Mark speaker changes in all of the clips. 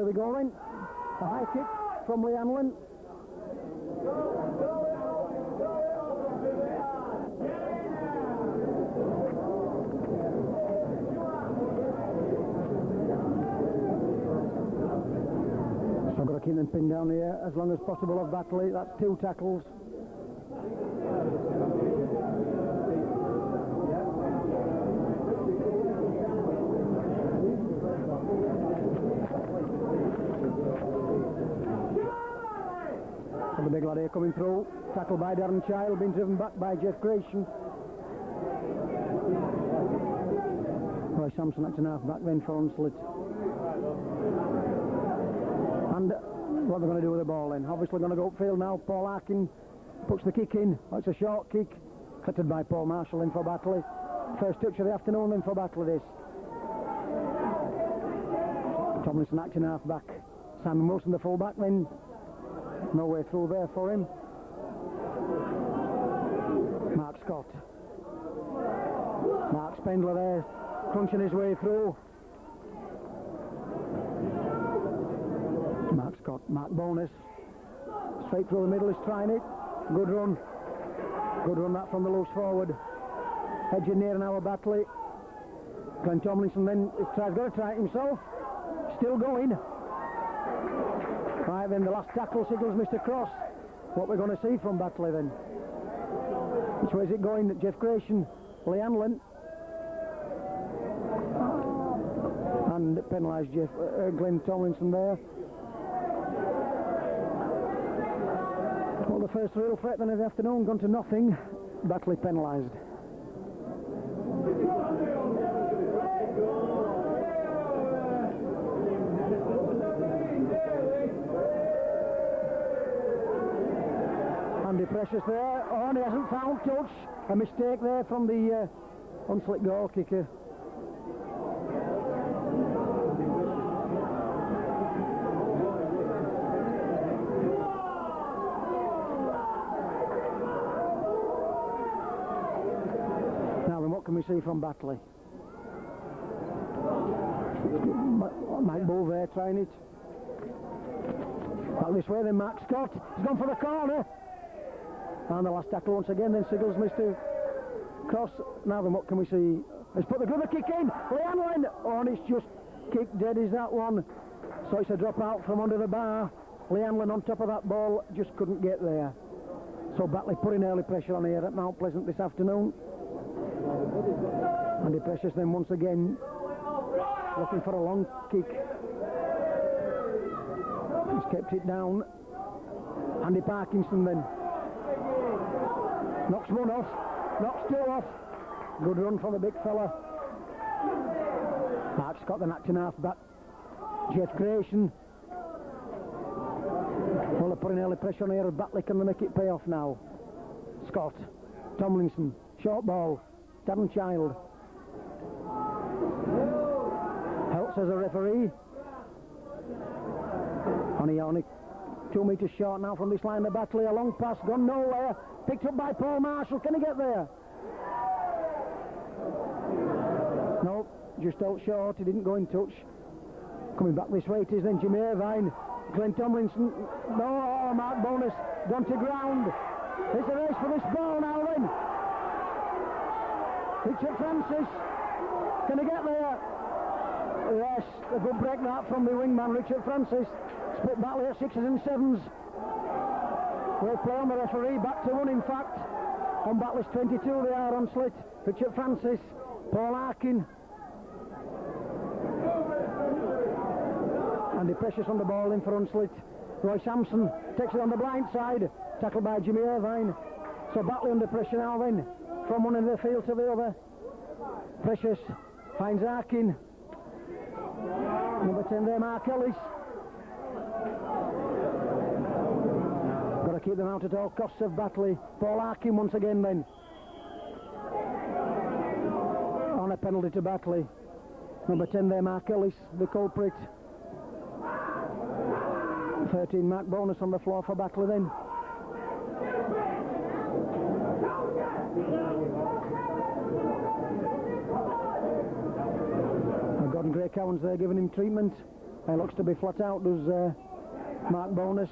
Speaker 1: Batley we go in. A high kick from Lee Hanlon. So I've got to keep them pinned down here as long as possible of Batley. That's 2 tackles. The big lad here coming through, tackled by Darren Child, being driven back by Jeff Grayson. Roy Sampson at an half back then for Hunslet. And what they're going to do with the ball then? Obviously going to go upfield now. Paul Arkin puts the kick in. It's a short kick, cutted by Paul Marshall in for Batley. First touch of the afternoon then for Batley this. Tomlinson acting half back. Simon Wilson the full back then. No way through there for him. Mark Scott. Mark Spendler there, crunching his way through. Mark Scott, Mark Bonus. Straight through the middle, is trying it. Good run. Good run that from the loose forward. Edging near now a Batley. Glenn Tomlinson then, got to try it himself. Still going. Right then, the last tackle signals Mr. Cross. What we're going to see from Batley then. Which way is it going? Jeff Grayson, Lee Hanlon. And penalised Glenn Tomlinson there. Well, the first real threat then of the afternoon gone to nothing. Batley penalised. Andy Precious there. Oh, and he hasn't found touch. A mistake there from the Hunslet goal kicker. Now then, what can we see from Batley? Mike Bull there trying it. Back this way then, Mark Scott. He's gone for the corner. And the last tackle once again, then signals Mr. Cross. Now then, what can we see? He's put the good kick in. Lee Hanlon. Oh, and it's just kicked dead, is that one. So it's a drop out from under the bar. Lee Hanlon on top of that ball, just couldn't get there. So Batley putting early pressure on here at Mount Pleasant this afternoon. Andy Precious then once again looking for a long kick. He's kept it down. Andy Parkinson then. Knocks one off, knocks 2 off. Good run from the big fella. Mark Scott then acting half back. Jeff Grayson. Well, they're putting early pressure on here. Batley, can they make it pay off now? Scott, Tomlinson, short ball. Darren Child. Helps as a referee. Only 2 metres short now from this line of Batley. A long pass, gone nowhere. Picked up by Paul Marshall. Can he get there? No, just out short. He didn't go in touch. Coming back this way it is then Jimmy Irvine. Glenn Tomlinson. No, Mark Bonus. Gone to ground. It's a race for this ball now then. Richard Francis. Can he get there? Yes, a good break that from the wingman Richard Francis. Split Batley at 6s and 7s. We'll play on the referee, back to 1 in fact. On Batley's 22 they are on Slit. Richard Francis, Paul Arkin. Andy Precious on the ball in for Hunslet. Roy Sampson takes it on the blind side. Tackled by Jimmy Irvine. So Batley under pressure now then. From one end of the field to the other. Precious finds Arkin. Number 10 there, Mark Ellis. Got to keep them out at all costs of Batley. Paul Arkin once again then. On a penalty to Batley. Number 10 there, Mark Ellis, the culprit. 13 Mark Bonus on the floor for Batley then. Gordon Gray Cowans there giving him treatment. He looks to be flat out, does Mark Bonus.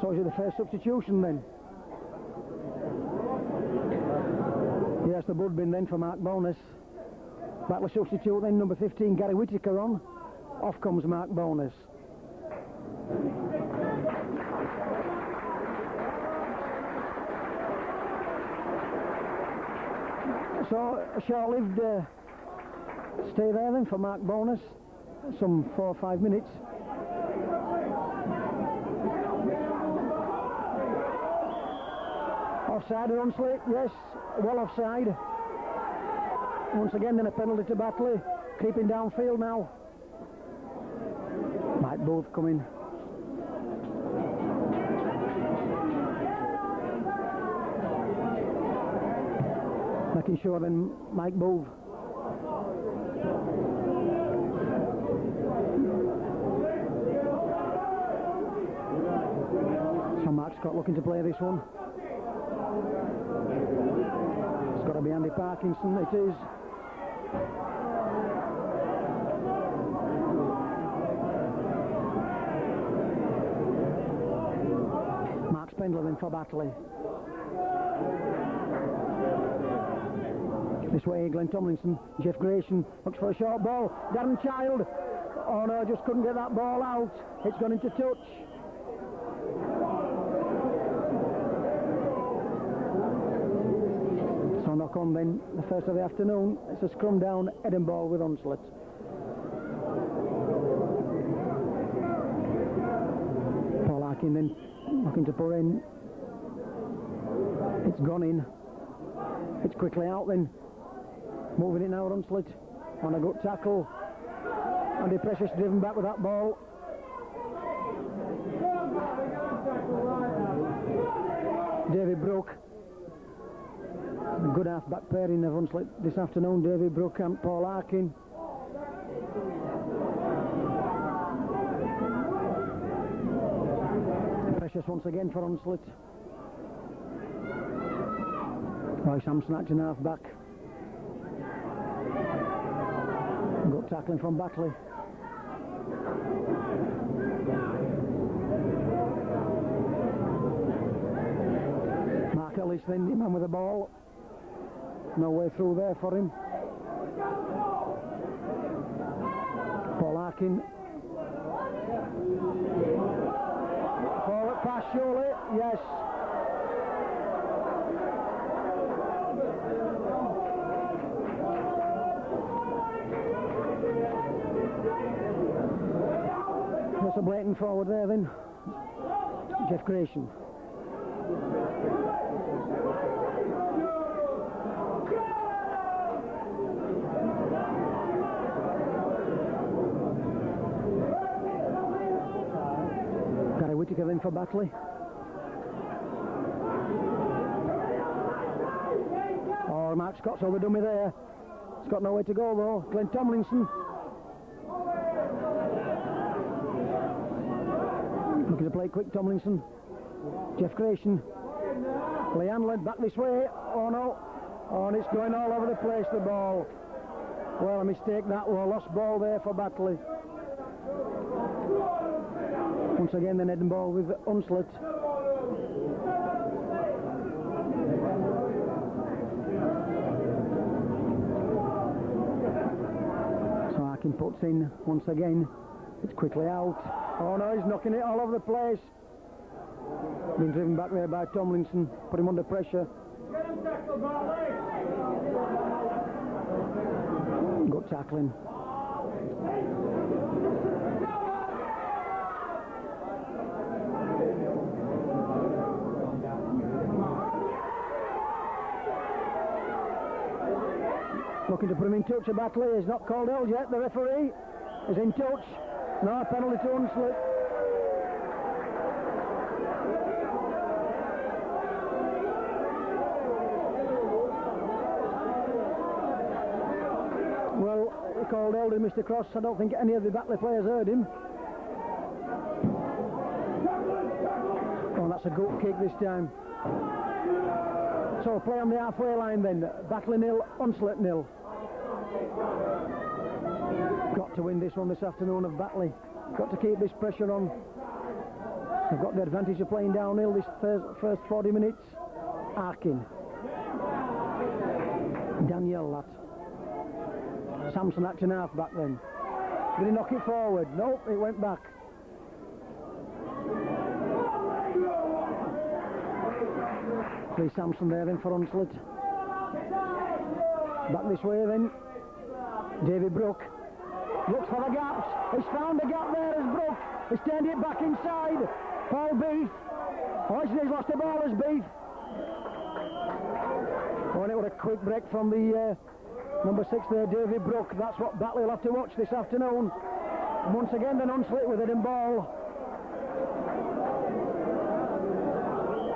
Speaker 1: So is it the first substitution then? Yes, the blood bin then for Mark Bonus. Batley substitute then, number 15, Gary Whittaker on. Off comes Mark Bonus. So a short-lived stay there then for Mark Bonus, some 4 or 5 minutes. Offside or Hunslet? Yes, well offside. Once again then a penalty to Batley, creeping downfield now. Might both come in. Making sure then Mike Bove. So Mark Scott looking to play this one. It's got to be Andy Parkinson, it is. Mark Spendler then for Batley. This way, Glenn Tomlinson. Jeff Grayson looks for a short ball. Darren Child. Oh no, just couldn't get that ball out. It's gone into touch. So knock on then, the first of the afternoon. It's a scrum down Edinburgh with Hunslet. Paul Larkin then looking to put in. It's gone in. It's quickly out then. Moving it now, Hunslet on a good tackle. Andy Precious driven back with that ball. David Brook. A good half-back pairing of Hunslet this afternoon. David Brook and Paul Larkin. Precious once again for Hunslet. Roy Sampson acting half-back. Good tackling from Batley. Mark Ellis then, the man with the ball. No way through there for him. Paul Larkin. Forward pass surely, yes. That's a blatant forward there then. Jeff Grayson. Gary Whittaker then for Batley. Oh, Mark Scott's over dummy there. It's got nowhere to go though. Glenn Tomlinson. Looking to play quick, Tomlinson. Jeff Grayson. Lee Hanlon back this way. Oh no. Oh, and it's going all over the place, the ball. Well, a mistake that was. Lost ball there for Batley. Once again, then Edinburgh with Hunslet. So Arkin puts in once again. It's quickly out. Oh no, he's knocking it all over the place. Being driven back there by Tomlinson. Put him under pressure. Good tackling. Looking to put him in touch of Batley. He's not called out yet. The referee is in touch. No, penalty to Hunslet. Well, he called elder Mr. Cross. I don't think any of the Batley players heard him. That's a good kick this time. So play on the halfway line then. Batley 0, hunslet 0. Got to win this one this afternoon of Batley. Got to keep this pressure on. They've got the advantage of playing downhill this first 40 minutes. Arkin. Danielle, that. Samson acting half back then. Did he knock it forward? Nope, it went back. Lee Samson there then for hunslet. Back this way then. David Brook. Looks for the gaps. He's found the gap there as Brook. He's turned it back inside. Paul Beef. Oh, he's lost the ball as Beef. Oh, and it was a quick break from the number 6 there, David Brook. That's what Batley will have to watch this afternoon. And once again, then hunslet with it in ball.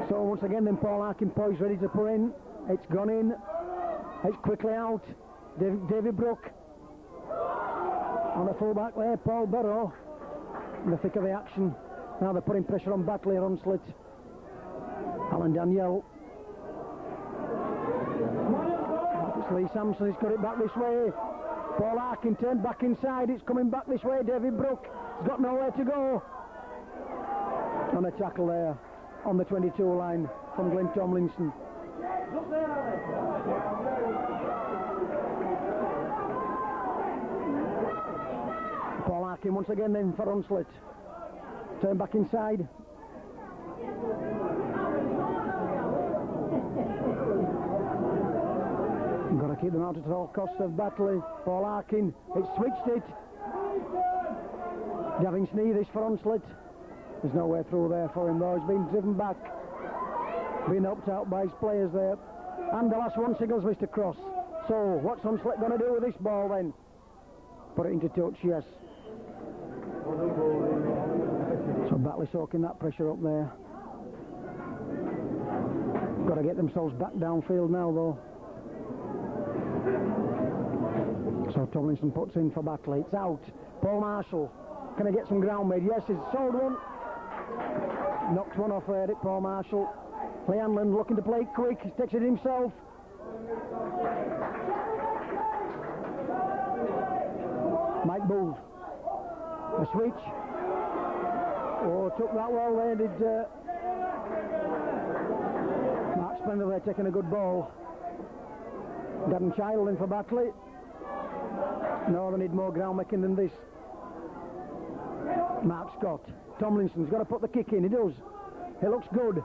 Speaker 1: So once again, then Paul Arkin poised ready to put in. It's gone in. It's quickly out. David Brook. On the full-back there, Paul Burrow in the thick of the action. Now they're putting pressure on Batley at hunslet. Alan Danielle. It's Lee Samson, he's got it back this way. Paul Arkin turned back inside, it's coming back this way. David Brook has got nowhere to go. On a tackle there on the 22 line from Glenn Tomlinson. Paul Arkin once again then for hunslet. Turn back inside. Got to keep them out at all costs of Batley. Paul Arkin, it's switched it. Gavin Sneathis for hunslet. There's nowhere through there for him though. He's been driven back. Been helped out by his players there. And the last one signals Mr. Cross. So what's hunslet going to do with this ball then? Put it into touch, yes. So Batley soaking that pressure up there. Got to get themselves back downfield now though. So Tomlinson puts in for Batley. It's out. Paul Marshall. Can I get some ground made? Yes, he's sold one. Knocks one off there at Paul Marshall. Lee Hanlon looking to play quick. He takes it himself. Mike Booth. A switch. Oh, took that well there, did Mark Splendor there taking a good ball. Gavin Child in for Batley. No, they need more ground making than this. Mark Scott. Tomlinson's got to put the kick in, he does. It looks good.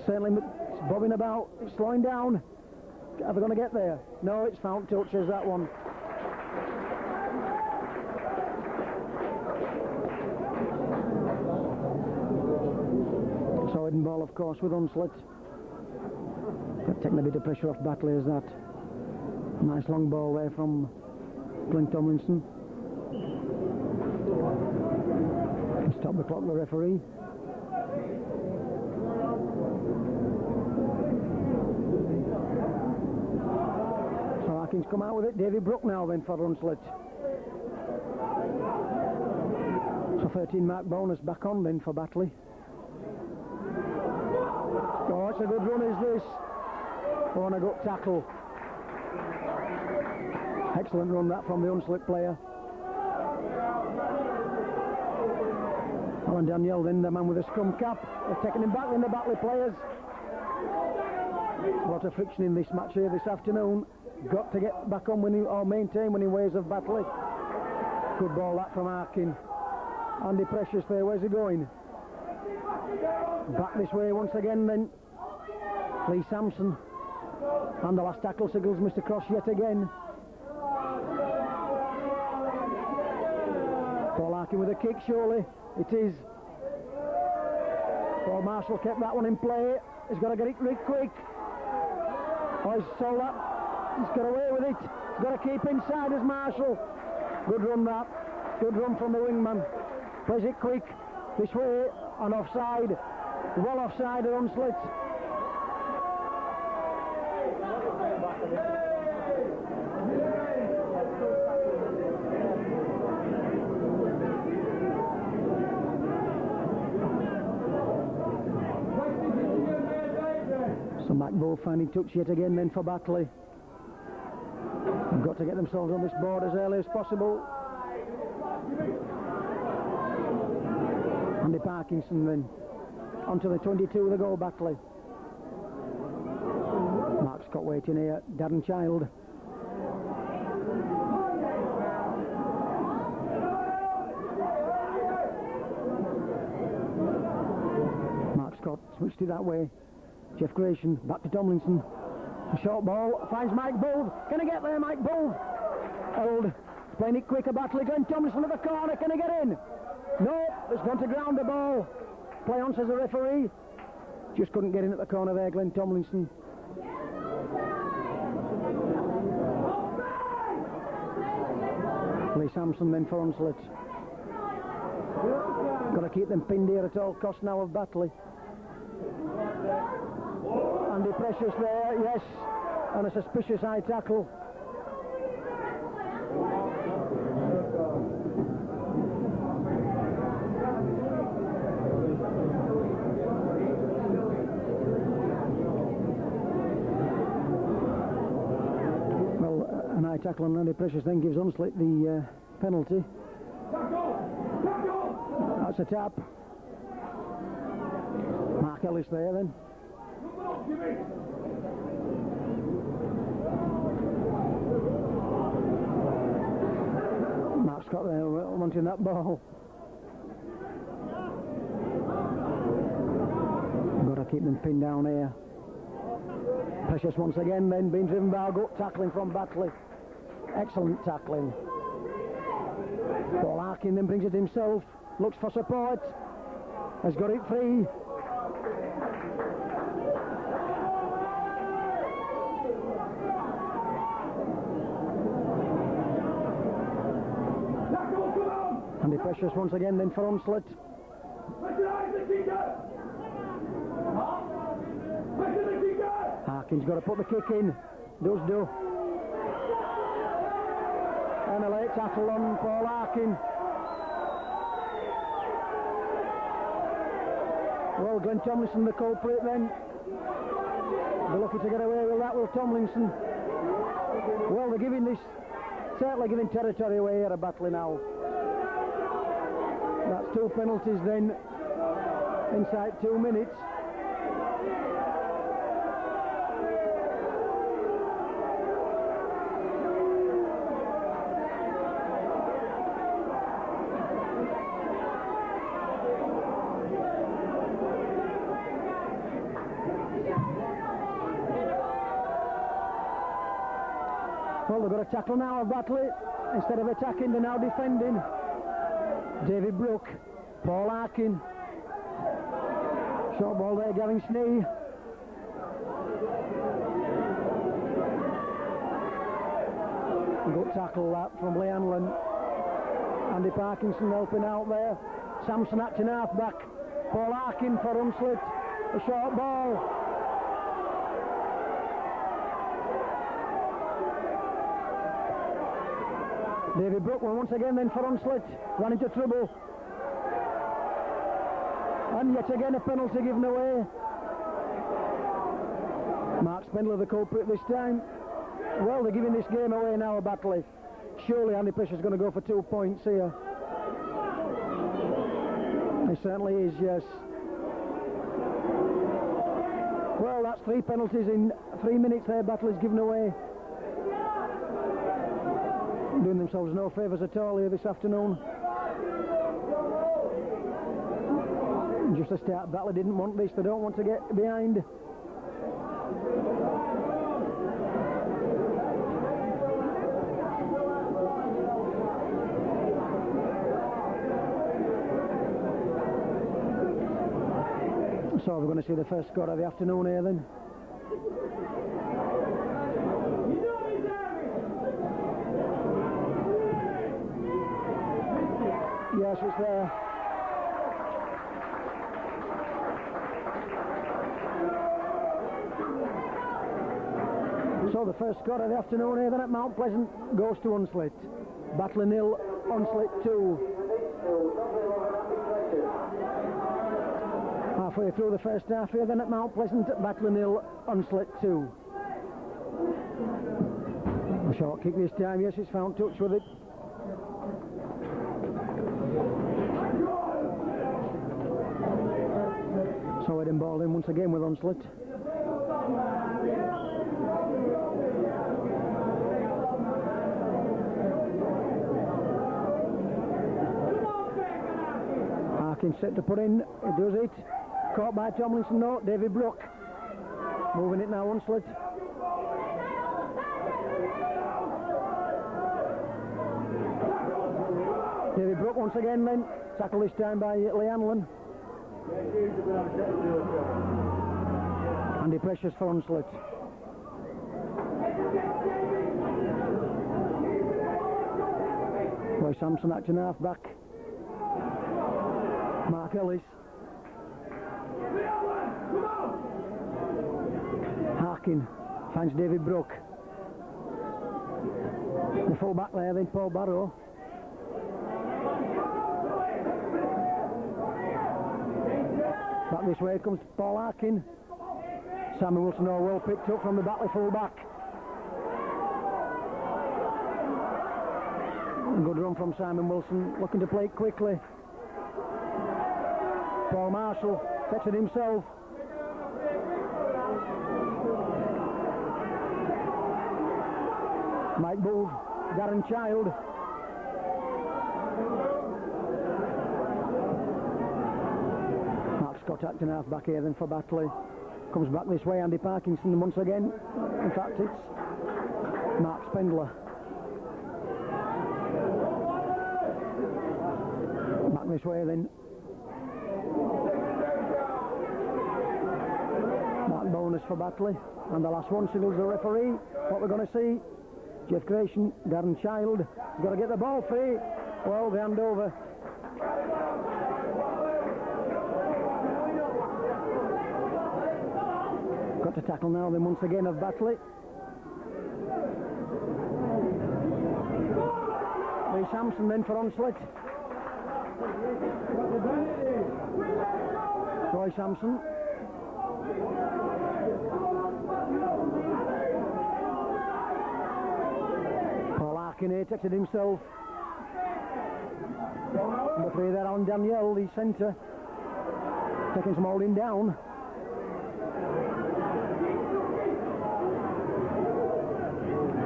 Speaker 1: Certainly it's bobbing about, it's slowing down. Are they going to get there? No, it's found touches that one. So hidden ball, of course, with hunslet. Taking a bit of pressure off Batley as that. Nice long ball there from Glenn Tomlinson. Stop the clock, the referee. So Arkin's come out with it. David Brook now then for hunslet. So 13 mark bonus back on then for Batley. Oh, it's a good run, is this? Oh, and a good tackle. Excellent run that from the hunslet player. Alan Danielle then, the man with the scrum cap. They're taking him back in the Batley players. A lot of friction in this match here this afternoon. Got to get back on winning or maintain winning ways of Batley. Good ball that from Arkin. Andy Precious there, where's he going? Back this way once again then. Lee Samson. And the last tackle signals Mr. Cross yet again. Paul Arkin with a kick surely. It is. Paul Marshall kept that one in play. He's got to get it quick. Oh, he's sold that. He's got away with it. He's got to keep inside as Marshall. Good run that. Good run from the wingman. Plays it quick. This way and offside. Well offside at hunslet. Both finding touch yet again then for Batley. They've got to get themselves on this board as early as possible. Andy Parkinson then onto the 22 the goal Batley. Mark Scott waiting here, Darren Child. Mark Scott switched it that way. Jeff Gratian back to Tomlinson. A short ball finds Mike Booth. Can he get there, Mike Booth? Old playing it quicker, Batley. Glenn Tomlinson to the corner. Can he get in? No, it's gone to ground the ball. Play on, says the referee. Just couldn't get in at the corner there, Glenn Tomlinson. Lee Sampson then for Hunslet. Got to keep them pinned here at all costs now of Batley. Andy Precious there, yes, and a suspicious high tackle. Well, an high tackle on Andy Precious then gives Hunslet the penalty. That's a tap. Mark Ellis there then. Mark Scott there wanting that ball. Got to keep them pinned down here. Precious once again then being driven by a good tackling from Batley. Excellent tackling. Paul Harkin then brings it himself. Looks for support. Has got it free. Andy Precious once again then for Hunslet. Harkin's got to put the kick in. Does do. And a late tackle on Paul Harkin. Well, Glenn Tomlinson the culprit then. They're lucky to get away with that, Will Tomlinson. Well, they're giving this, certainly giving territory away here at Batley now. That's two penalties then, inside 2 minutes. Well, they've got a tackle now of Batley. Instead of attacking, they're now defending. David Brook, Paul Harkin. Short ball there, Gavin Snee. Good tackle that from Lee Hanlon. Andy Parkinson helping out there. Sampson acting half back. Paul Harkin for Hunslet. A short ball. David Brook once again then for Hunslet. Ran into trouble. And yet again a penalty given away. Mark Spindler the culprit this time. Well, they're giving this game away now, Batley. Surely Andy Precious going to go for 2 points here. He certainly is, yes. Well, that's 3 penalties in 3 minutes there. Batley's given away. Doing themselves no favours at all here this afternoon. Just a start, Batley didn't want this, they don't want to get behind. So we're going to see the first score of the afternoon here then. Yes, it's there. So the first score of the afternoon here then at Mount Pleasant goes to Hunslet. Batley 0, Hunslet 2. halfway through the first half here then at Mount Pleasant, Batley 0, Hunslet 2. A short kick this time, yes, it's found touch with it. So it ball in once again with Hunslet. Harkin set to put in, it does it. Caught by Tomlinson, no, David Brook. Moving it now, Hunslet. David Brook once again then, tackle this time by Leanlin. Andy Precious for Hunslet. Roy Sampson acting half back. Mark Ellis. Harkin finds David Brook. The full back there then, Paul Barrow. Back this way comes Paul Harkin. Simon Wilson all well picked up from the Batley full back. Good run from Simon Wilson, looking to play it quickly. Paul Marshall takes it himself. Mike Booth, Darren Child. Mark Scott acting half back here then for Batley. Comes back this way, Andy Parkinson once again. In fact, it's Mark Spendler. Back this way then. Mark Bonus for Batley. And the last one signals the referee. What we're going to see, Jeff Gratian, Darren Child. He's got to get the ball free. Well, the hand over. Got to tackle now then once again of Batley. Lee Sampson then for Hunslet. Roy Sampson. Paul Harkin here takes it himself. Number 3 there on Danielle, the centre. Taking some holding down.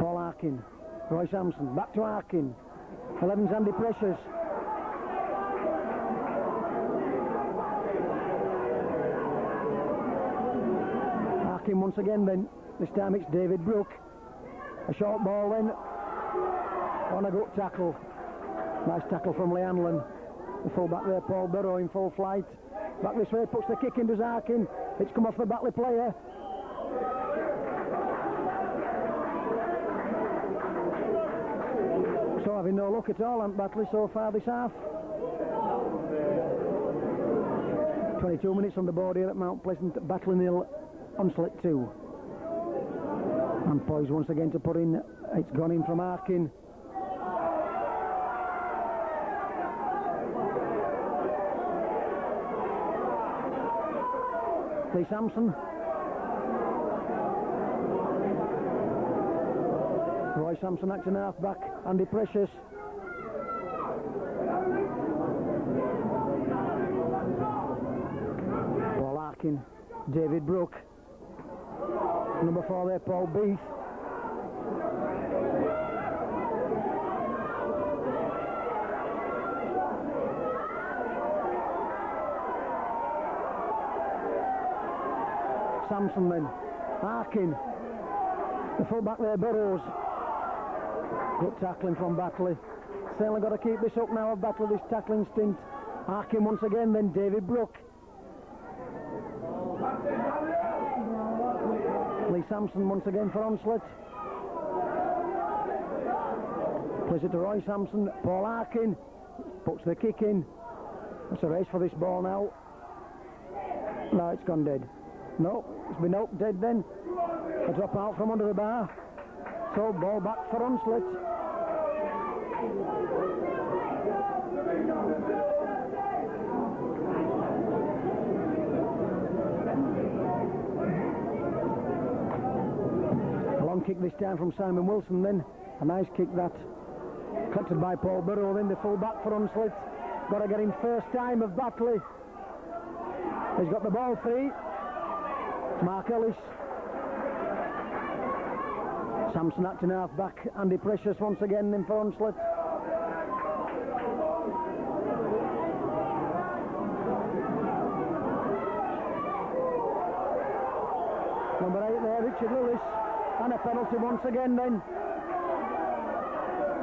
Speaker 1: Paul Harkin. Roy Sampson. Back to Harkin. 11's Andy Precious. Harkin once again then. This time it's David Brook. A short ball then. On a good tackle. Nice tackle from Leanlin. The full back there, Paul Burrow in full flight. Back this way, puts the kick in, does Harkin. It's come off the Batley player. So having no luck at all on Batley so far this half. 22 minutes on the board here at Mount Pleasant. Batley 0, Hunslet 2. And poised once again to put in. It's gone in from Harkin. Lee Sampson. Roy Sampson acting half back. Andy Precious. Paul Harkin. David Brook. Number 4 there, Paul Beath. Sampson then. Harkin. The full back there, Burrows. Good tackling from Batley. Certainly got to keep this up now of Batley, this tackling stint. Harkin once again, then David Brook. Lee Sampson once again for Hunslet. Plays it to Roy Sampson. Paul Harkin puts the kick in. It's a race for this ball now. No, it's gone dead. No, it's been out dead then. A drop out from under the bar. So ball back for Hunslet. Long kick this time from Simon Wilson then. A nice kick that. Collected by Paul Burrow then, the full back for Hunslet. Got to get him first time of Batley. He's got the ball free. Mark Ellis. Samson acting half back. Andy Precious once again then for Hunslet. Number 8 there, Richard Lewis. And a penalty once again then.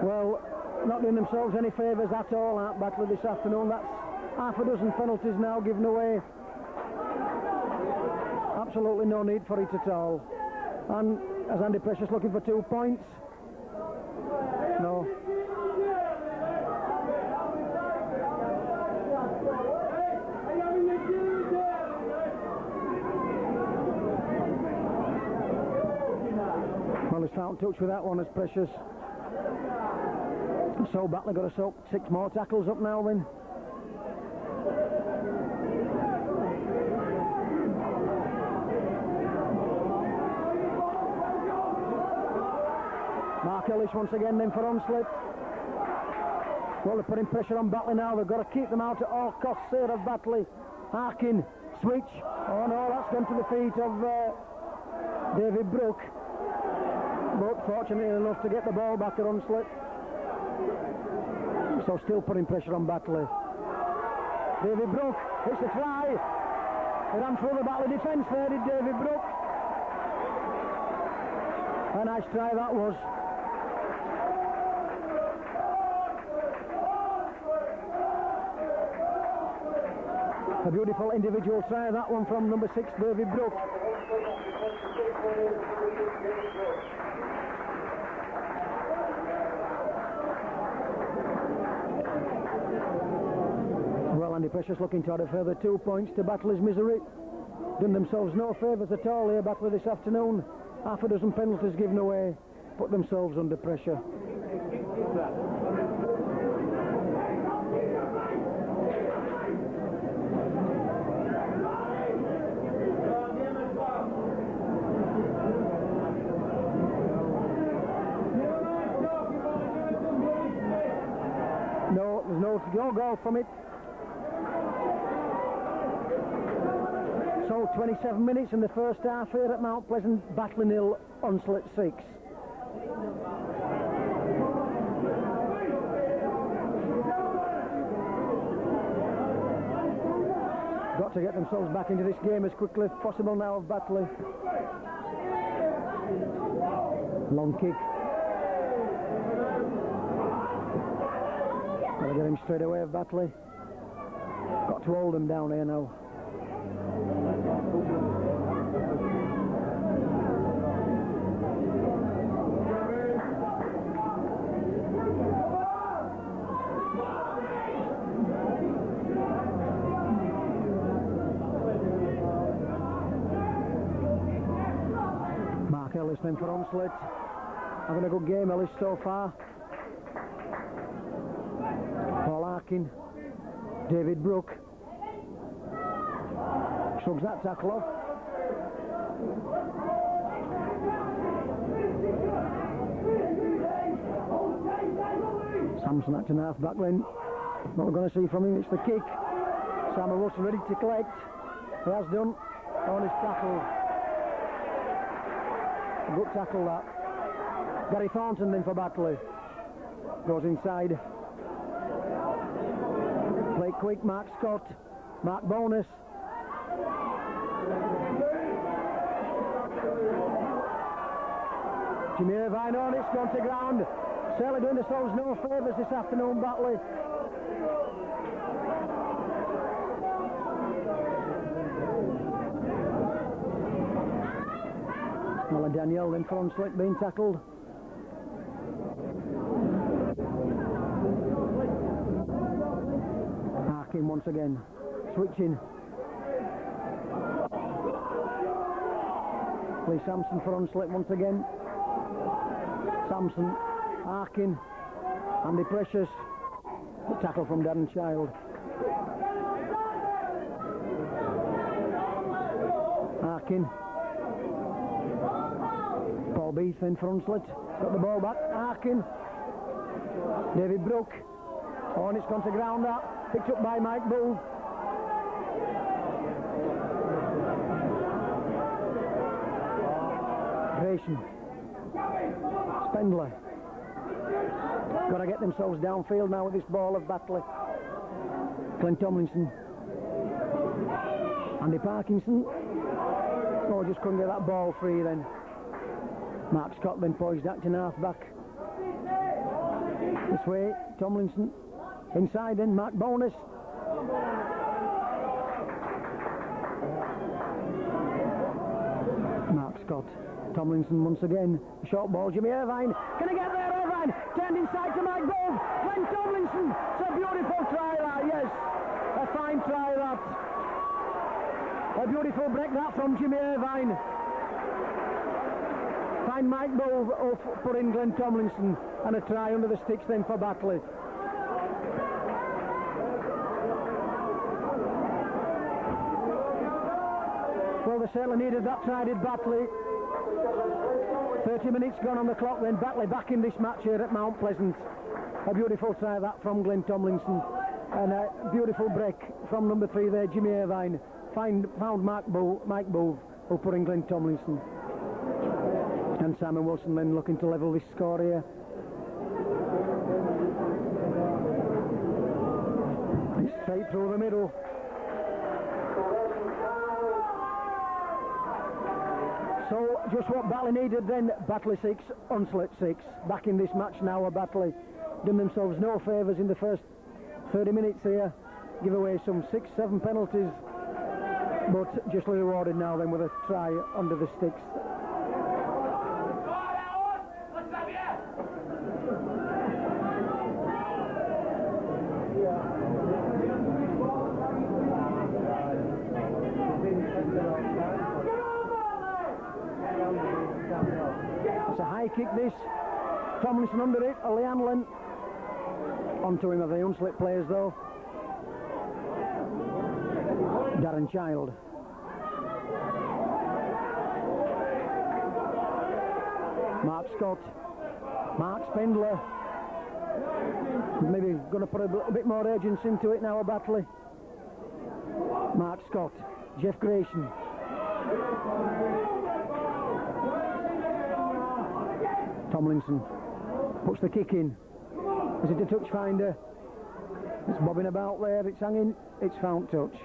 Speaker 1: Well, not doing themselves any favours at all at Batley this afternoon. That's half a dozen penalties now given away. Absolutely no need for it at all. And as Andy Precious looking for 2 points. No. Well, he's found touch with that one as Precious. So Batley got to soak 6 more tackles up now then. Mark Ellis once again then for Hunslet. Well, they're putting pressure on Batley now. They've got to keep them out at all costs here of Batley. Harkin, switch. Oh no, that's gone to the feet of David Brook. But fortunately enough to get the ball back at Hunslet. So still putting pressure on Batley. David Brook, it's a try. He ran through the Batley defence there, did David Brook. A nice try that was. A beautiful individual try, that one from number 6, David Brook. Well, Andy Precious looking to add a further 2 points to Batley's misery. Done themselves no favours at all here, Batley, this afternoon. Half a dozen penalties given away, put themselves under pressure. No, there's no goal from it. So 27 minutes in the first half here at Mount Pleasant. Batley 0, Hunslet 6. Got to get themselves back into this game as quickly as possible now of Batley. Long kick. Got to get him straight away of Batley. Got to hold him down here now. Mark Ellis then for Hunslet. Having a good game, Ellis, so far. Paul Harkin. David Brook. Shrugs that tackle off. Samson acting half back then. What we're going to see from him, it's the kick. Simon Wilson ready to collect. He has done. On his tackle. A good tackle that. Gary Thornton then for Batley. Goes inside. Play quick, Mark Scott. Mark Bonus. Jimmy Irvine on, it's gone to ground. Certainly doing themselves no favours this afternoon, Batley. Well, and Danielle then for Hunslet being tackled. Harkin once again, switching. Lee Sampson for Hunslet once again. Sampson, Harkin, Andy Precious. The tackle from Darren Child. Harkin. Paul Paul Beath in for Hunslet. Got the ball back. Arkin. David Brook. Oh, and it's gone to ground that. Picked up by Mike Bull. Grayson. Spendler. Got to get themselves downfield now with this ball of Batley. Clint Tomlinson. Andy Parkinson. Oh, just couldn't get that ball free then. Mark Scott then poised acting half back. This way, Tomlinson. Inside then, Mark Bonus. Mark Scott. Tomlinson once again. Short ball, Jimmy Irvine. Can he get there, Irvine? Turned inside to Mike Bove. Glenn Tomlinson. It's a beautiful try that, yes. A fine try that. A beautiful break that from Jimmy Irvine. Fine Mike Bove put in Glenn Tomlinson. And a try under the sticks then for Batley. Well, they certainly needed that try, did Batley. 30 minutes gone on the clock then. Batley back in this match here at Mount Pleasant. A beautiful try that from Glenn Tomlinson. And a beautiful break from number 3 there, Jimmy Irvine. Found Mike Bove, who put in Glenn Tomlinson. And Simon Wilson then looking to level this score here. It's straight through the middle. So just what Batley needed then. Batley 6, Hunslet 6. Back in this match now, a Batley done themselves no favours in the first 30 minutes here. Give away some 6-7 penalties, but justly rewarded now then with a try under the sticks. It's a high kick this. Tomlinson under it, Lee Hanlon. Onto him of the Hunslet players though. Darren Child. Mark Scott. Mark Spindler. Maybe going to put a bit more urgency into it now, a Batley. Mark Scott. Jeff Grayson. Tomlinson puts the kick in. Is it a touch finder? It's bobbing about there, it's hanging, it's found touch.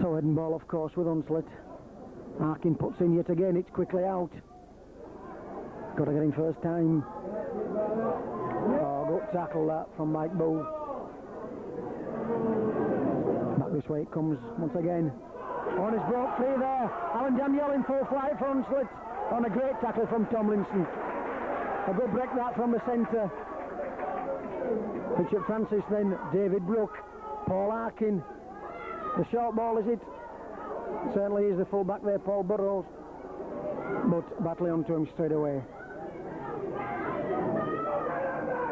Speaker 1: So heading ball of course with Hunslet. Arkin puts in yet again, it's quickly out. Got to get him first time. Oh, good tackle that from Mike Bull. Back this way it comes once again. On his broke free there. Alan Daniel in full flight for Hunslet. On a great tackle from Tomlinson. A good break that from the centre. Richard Francis then. David Brook. Paul Arkin. The short ball, is it? Certainly is the full back there, Paul Burrows. But Batley onto him straight away.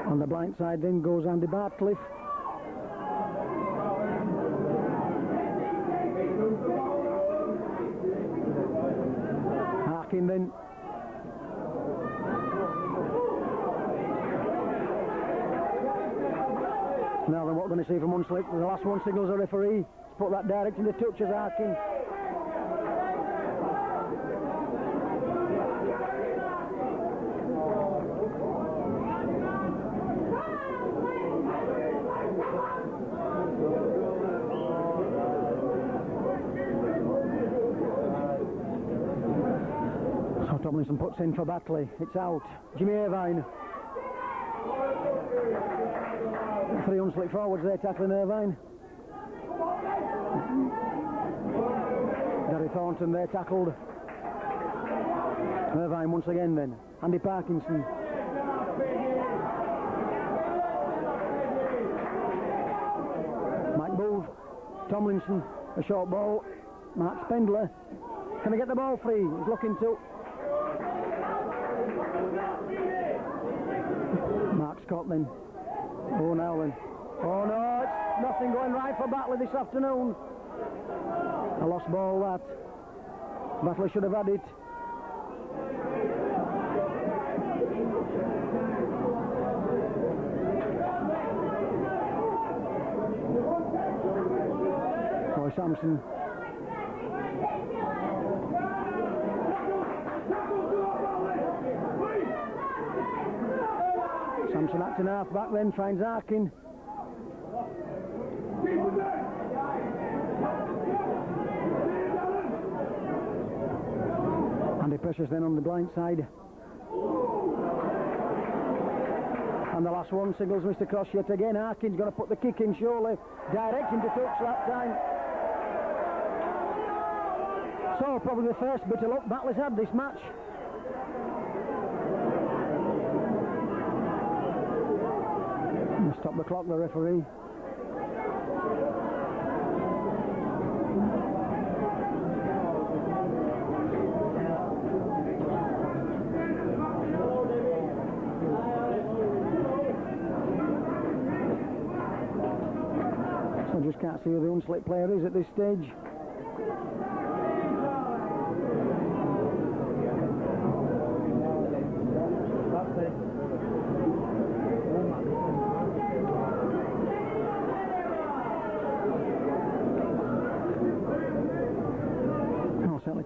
Speaker 1: On the blind side then goes Andy Bartliff. Harkin then. Now then, what we're going to see from Hunslet, the last one signals a referee. Let's put that direct into touch as Harkin. Tomlinson puts in for Batley. It's out. Jimmy Irvine. 3 Hunslet forwards there tackling Irvine. Gary Thornton there tackled. Irvine once again then. Andy Parkinson. Mike Bove. Tomlinson. A short ball. Mark Spendler. Can he get the ball free? He's looking to. Mark Scott then. Oh, now then. Oh no, it's nothing going right for Batley this afternoon. A lost ball that. Batley should have had it. Oh, Sampson. Sampson acting half back then, finds Arkin. Andy Precious then on the blind side. And the last one signals Mr. Cross yet again. Arkin's going to put the kick in surely. Direct into touch that time. So probably the first bit of luck Batley's had this match. Stop the clock, the referee. So I just can't see who the hunslet player is at this stage.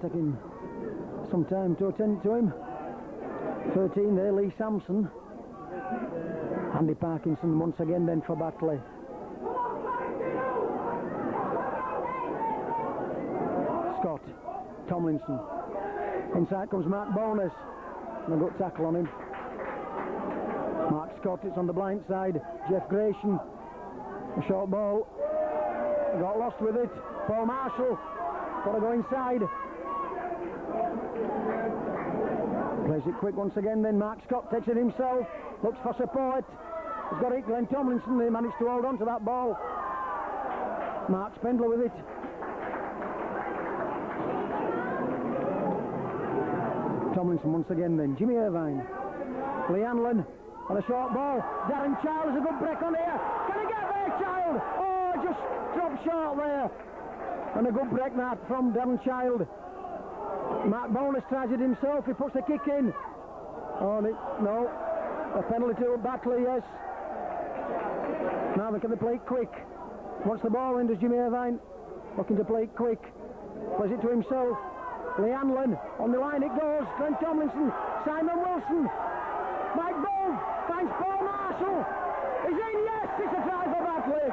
Speaker 1: Taking some time to attend to him. 13 there, Lee Sampson. Andy Parkinson once again then for Batley. Scott, Tomlinson. Inside comes Mark Bonus. And a good tackle on him. Mark Scott, it's on the blind side. Jeff Gratian. A short ball. Got lost with it. Paul Marshall. Got to go inside. Plays it quick once again then. Mark Scott takes it himself. Looks for support. He's got it. Glenn Tomlinson. They managed to hold on to that ball. Mark Spendler with it. Tomlinson once again then. Jimmy Irvine. Lee Hanlon on a short ball. Darren Child has a good break on here. Can he get there, Child? Oh, just dropped short there. And a good break that from Darren Child. Mark Bonus tries it himself. He puts the kick in. Oh, no. A penalty to Batley, yes. Now they can play it quick. Wants the ball in, does Jimmy Irvine. Looking to play it quick. Plays it to himself. Lee Hanlon. On the line it goes. Glenn Tomlinson. Simon Wilson. Mike Bone. Finds Paul Marshall. He's in, yes. It's a try for Batley.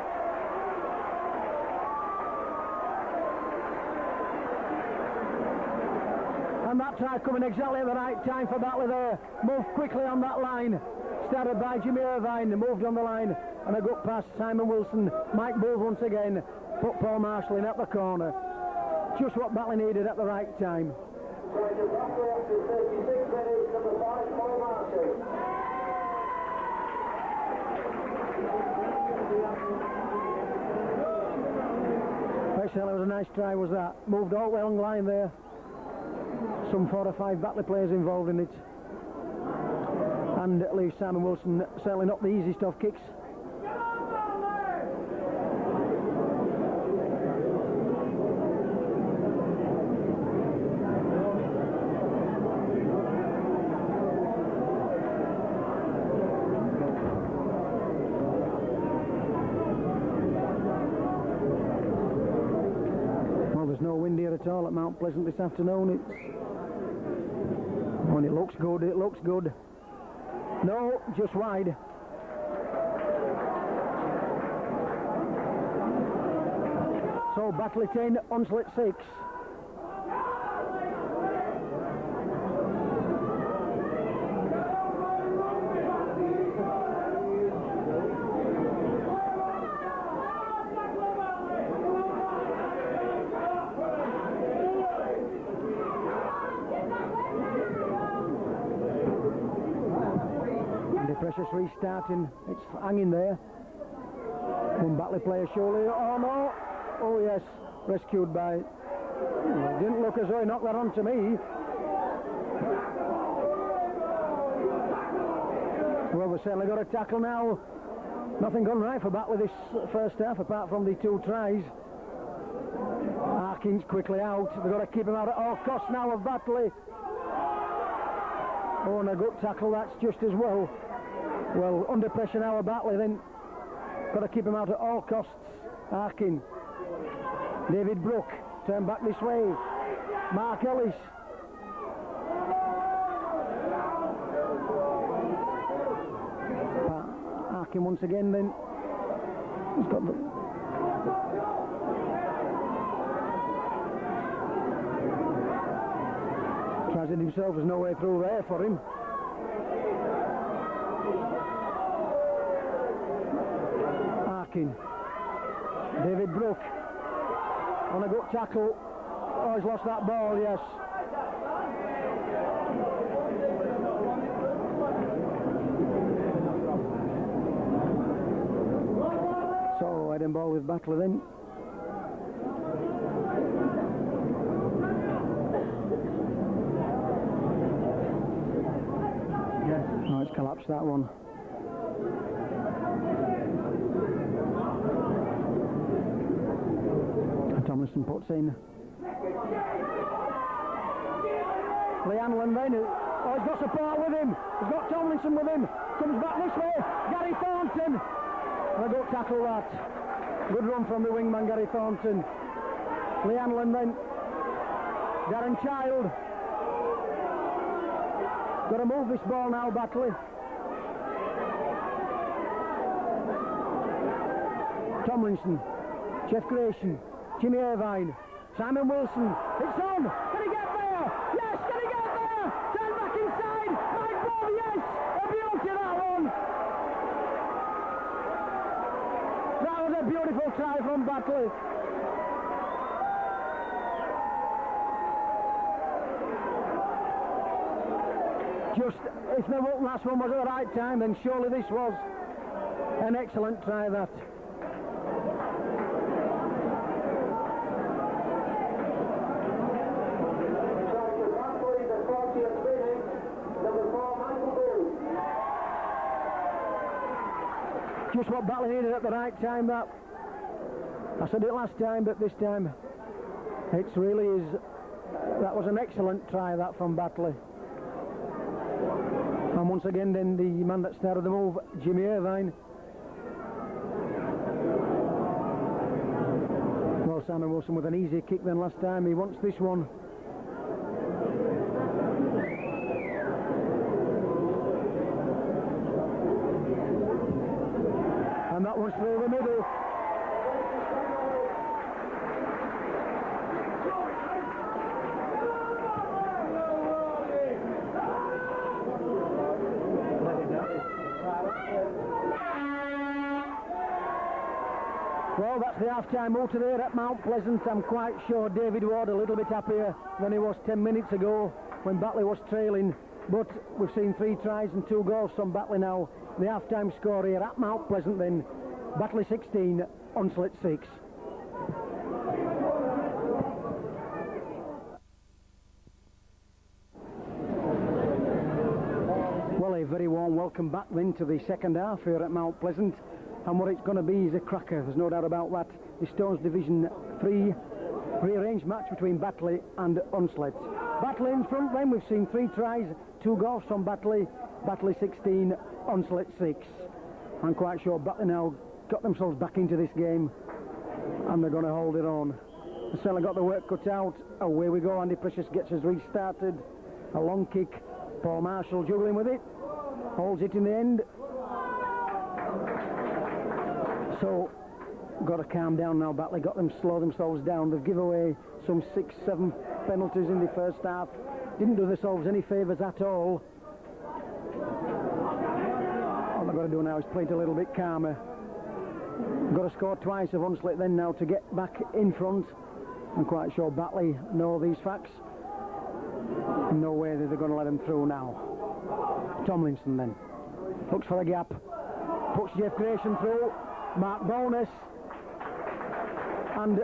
Speaker 1: And that try coming exactly at the right time for Batley there. Moved quickly on that line. Started by Jimmy Irvine, moved on the line. And a good pass, Simon Wilson. Mike Bove once again. Put Paul Marshall in at the corner. Just what Batley needed at the right time. Actually, it was a nice try, was that. Moved all the way along the line there. Some 4 or 5 Batley players involved in it. And leaves Simon Wilson certainly not the easiest of kicks. Well, there's no wind here at all at Mount Pleasant this afternoon. And it looks good, it looks good. No, just wide. So Batley 10, Hunslet 6. Precious restarting. It's hanging there. One Batley player surely. Oh no! Oh yes, rescued by. It didn't look as though he knocked that on to me. Whoever we've certainly got a tackle now. Nothing gone right for Batley this first half, apart from the 2 tries. Harkins quickly out. They've got to keep him out at all costs now of Batley. Oh, and a good tackle, that's just as well. Well, under pressure now of Batley, then. Got to keep him out at all costs. Harkin. David Brook. Turn back this way. Mark Ellis. Harkin once again then. He's got the... Tries it himself, there's no way through there for him. Harkin. David Brook. On a good tackle. Oh, he's lost that ball, yes. So, heading ball with Batley then. Oh, it's collapsed, that one. Tomlinson puts in. Leanne then. Oh, he's got support with him. He's got Tomlinson with him. Comes back this way. Gary Thornton. And a good tackle that. Good run from the wingman, Gary Thornton. Leanne then. Darren Child. Got to move this ball now, Batley. Tomlinson. Jeff Grayson. Jimmy Irvine. Simon Wilson. It's on. Can he get there? Yes, can he get there? Turn back inside. Mike Ball, yes. A beauty, that one. That was a beautiful try from Batley. Just, if the last one was at the right time, then surely this was an excellent try, that. Just what Batley needed at the right time, that. I said it last time, but this time it really is. That was an excellent try, that, from Batley. And once again then the man that started the move, Jimmy Irvine. Well, Simon Wilson with an easier kick than last time. He wants this one. And that one's through the middle. Well, that's the half-time motor there at Mount Pleasant. I'm quite sure David Ward a little bit happier than he was 10 minutes ago when Batley was trailing. But we've seen 3 tries and 2 goals from Batley now. The half-time score here at Mount Pleasant then. Batley 16, Hunslet 6. Well, a very warm welcome back then to the second half here at Mount Pleasant. And what it's going to be is a cracker, there's no doubt about that. The Stones Division 3 rearranged match between Batley and Hunslet. Batley in front then, we've seen 3 tries, 2 goals from Batley. Batley 16, Hunslet 6. I'm quite sure Batley now got themselves back into this game and they're going to hold it on. They've certainly got the work cut out. Away we go, Andy Precious gets us restarted. A long kick, Paul Marshall juggling with it. Holds it in the end. So, got to calm down now. Batley got them slow themselves down. They've given away some 6-7 penalties in the first half. Didn't do themselves any favours at all. All they've got to do now is play it a little bit calmer. Got to score twice of Hunslet then now to get back in front. I'm quite sure Batley know these facts. No way that they're going to let them through now. Tomlinson then. Looks for a gap. Puts Jeff Grayson through. Mark Bonus. And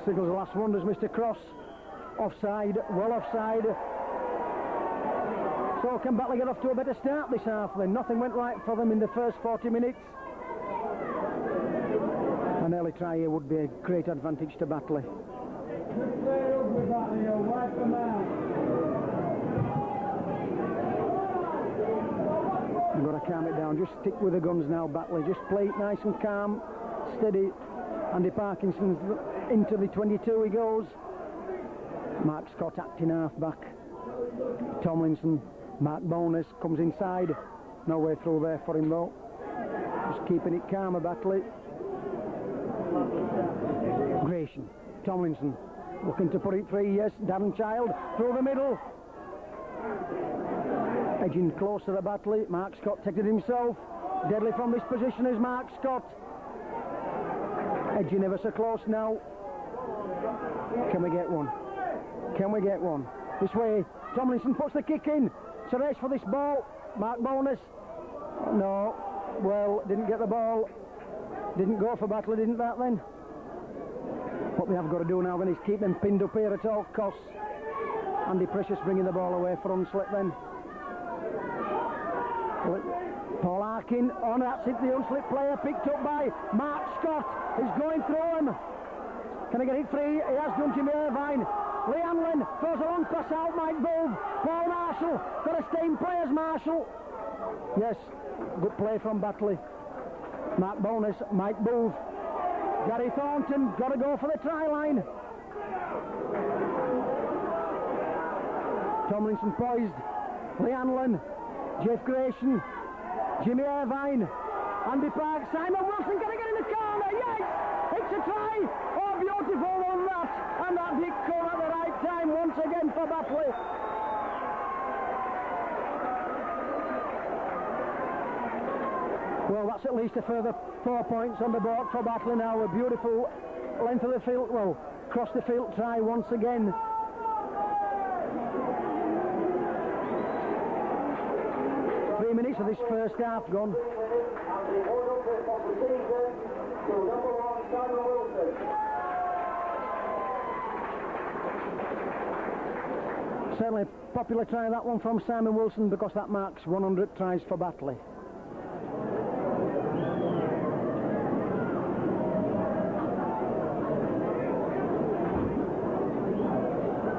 Speaker 1: signals the last wonders, Mr. Cross. Offside, well offside. So can Batley get off to a better start this half then? Nothing went right for them in the first 40 minutes. An early try here would be a great advantage to Batley. You've got to calm it down. Just stick with the guns now, Batley. Just play it nice and calm, steady. Andy Parkinson's into the 22 he goes. Mark Scott acting half back. Tomlinson, Mark Bonus comes inside. No way through there for him though. Just keeping it calm, Batley. Gratian, Tomlinson looking to put it free. Yes, Darren Child through the middle. Edging close to the Batley. Mark Scott takes it himself. Deadly from this position is Mark Scott. Edging ever so close now. Can we get one? Can we get one? This way. Tomlinson puts the kick in. It's a race for this ball. Mark Bonus. No. Well, didn't get the ball. Didn't go for Batley, didn't that then? What we have got to do now then is keep them pinned up here at all costs. Andy Precious bringing the ball away for Hunslet then. Paul Arkin, on that's it, the Hunslet player picked up by Mark Scott. He's going through him. Can he get it free? He has done. Jimmy Irvine. Lee Hanlon throws a long pass out, Mike Bove. Paul Marshall, got to stay in play as Marshall. Yes, good play from Batley. Mark Bonus, Mike Bove. Gary Thornton, got to go for the try line. Tomlinson poised. Lee Hanlon, Jeff Gratian, Jimmy Irvine, Andy Park, Simon Wilson, going to get in the corner, yes! It's a try! Oh, beautiful one that! And that did come at the right time once again for Batley. Well, that's at least a further 4 points on the board for Batley now. A beautiful length of the field, well, across the field try once again. Minutes of this first half gone. Certainly a popular try, that one from Simon Wilson, because that marks 100 tries for Batley.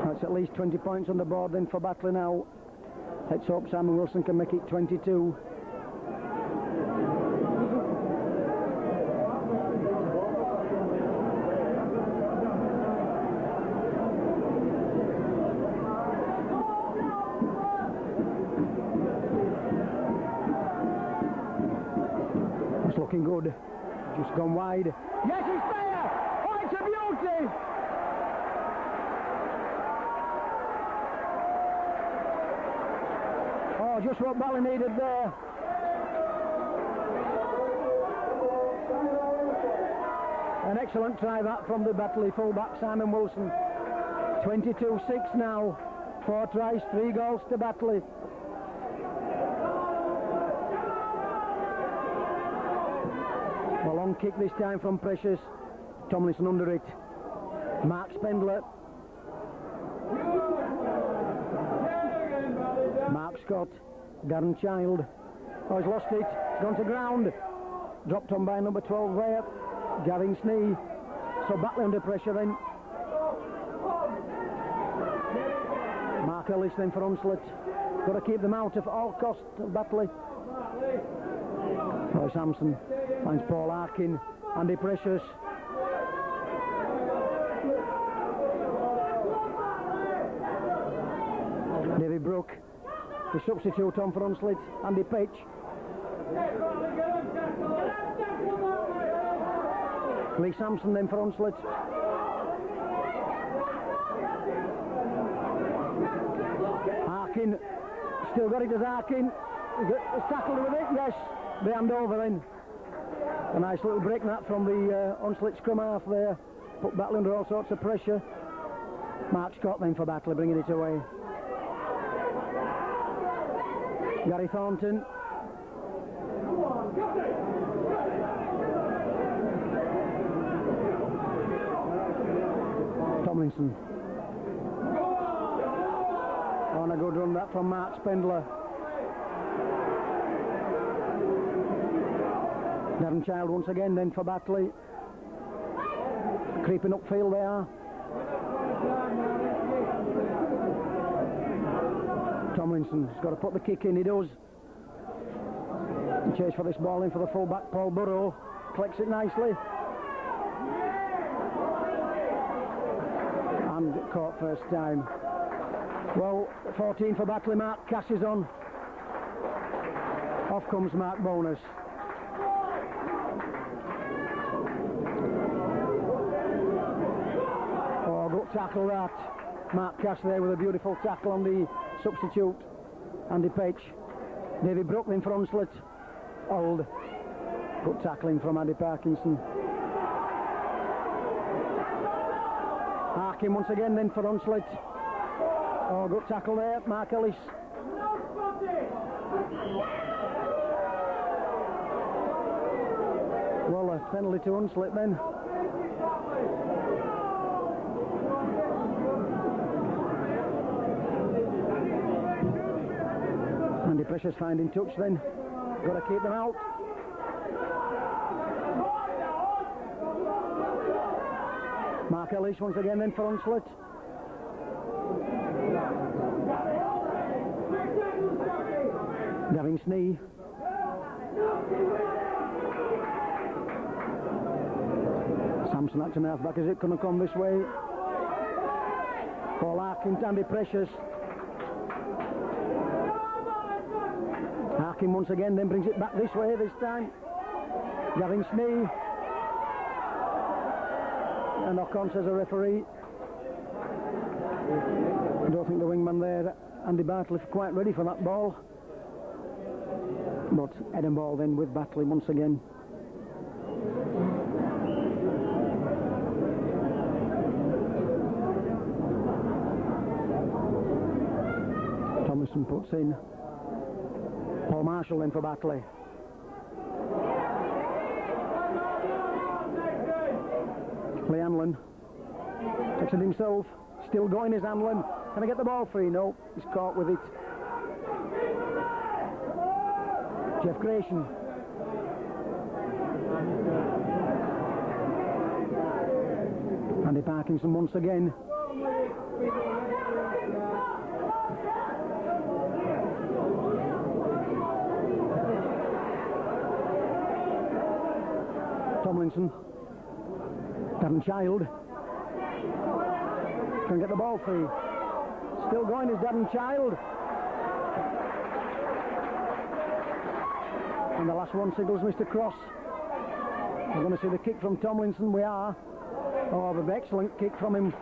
Speaker 1: That's at least 20 points on the board then for Batley now. Let's hope Simon Wilson can make it 22. It's looking good. Just gone wide. Yes, it's there! Oh, it's a beauty! Just what Batley needed there. An excellent try that from the Batley fullback Simon Wilson. 22-6 now. 4 tries, 3 goals to Batley. A long kick this time from Precious. Tomlinson under it. Mark Spendler. Mark Scott. Darren Child. Oh, he's lost it. He's gone to ground. Dropped on by number 12 there. Gavin Snee. So Batley under pressure then. Mark Ellis then for Hunslet. Got to keep them out at all costs of Batley. Roy Sampson finds Paul Arkin. Andy Precious. David Brook. The substitute on for Hunslet, Andy Pitch. Lee Sampson then for Hunslet. Arkin, still got it as Arkin. He's tackled with it, yes. The hand over then. A nice little break that from the Hunslet scrum half there. Put Batley under all sorts of pressure. Mark Scott then for Batley, bringing it away. Gary Thornton. Tomlinson. On a a good run that from Mark Spindler. Darren Child once again then for Batley. Creeping upfield they are. Tomlinson's got to put the kick in, he does. Chase for this ball in for the full-back Paul Burrow. Collects it nicely. And caught first time. Well, 14 for Batley, Mark Cass is on. Off comes Mark Bonus. Oh, good tackle that. Mark Cass there with a beautiful tackle on the substitute. Andy Page. David Brook in for hunslet. Old. Good tackling from Andy Parkinson. Harkin once again then for hunslet. Oh, good tackle there, Mark Ellis. Well, a penalty to hunslet then. Andy Precious finding touch then. Got to keep them out. Mark Ellis once again then for hunslet. Gavin Snee. Samson Acton half back. Is it going to come this way? Paul Harkin, Andy Precious. Harkin once again, then brings it back this way this time. Gavin Snee. And knock on, says the referee. I don't think the wingman there, Andy Bartley, quite ready for that ball. But head and ball then with Batley once again. Thomason puts in. Paul Marshall then for Batley. Lee Hanlon takes it himself. Still going is Hanlon. Can I get the ball free? No, he's caught with it. Jeff Grayson. Andy Parkinson once again. Tomlinson. Darren Child. Can get the ball free. Still going is Darren Child. And the last one signals Mr. Cross. We're going to see the kick from Tomlinson. We are. Oh, the excellent kick from him.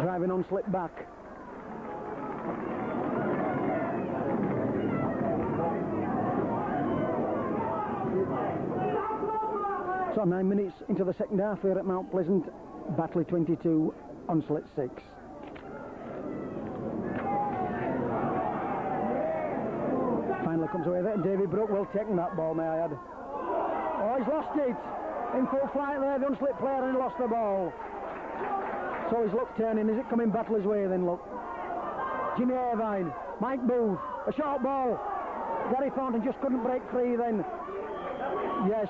Speaker 1: Driving on slip back. So 9 minutes into the second half here at Mount Pleasant. Batley 22, hunslet 6. Finally comes away there. David Brook well taken that ball, may I add. Oh, he's lost it. In full flight there, the hunslet player, and he lost the ball. So he's look turning. Is it coming Batley's way then, look? Jimmy Irvine, Mike Booth, a short ball. Gary Thornton just couldn't break free then. Yes.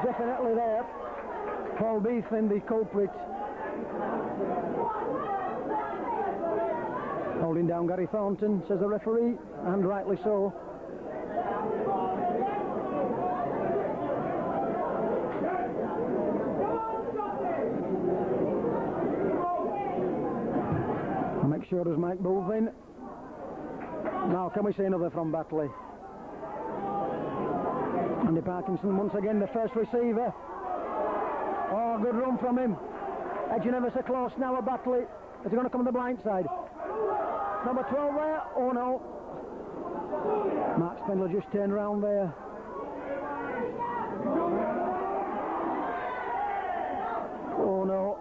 Speaker 1: Definitely there. Paul Beath in the culprit. Holding down Gary Thornton, says the referee, and rightly so. I'll make sure there's Mike Booth in. Now, can we see another from Batley? Andy Parkinson once again, the first receiver. Oh, good run from him. Edging ever so close now at Batley. Is he going to come to the blind side? Number 12 there. Oh no. Mark Spindler just turned round there. Oh no.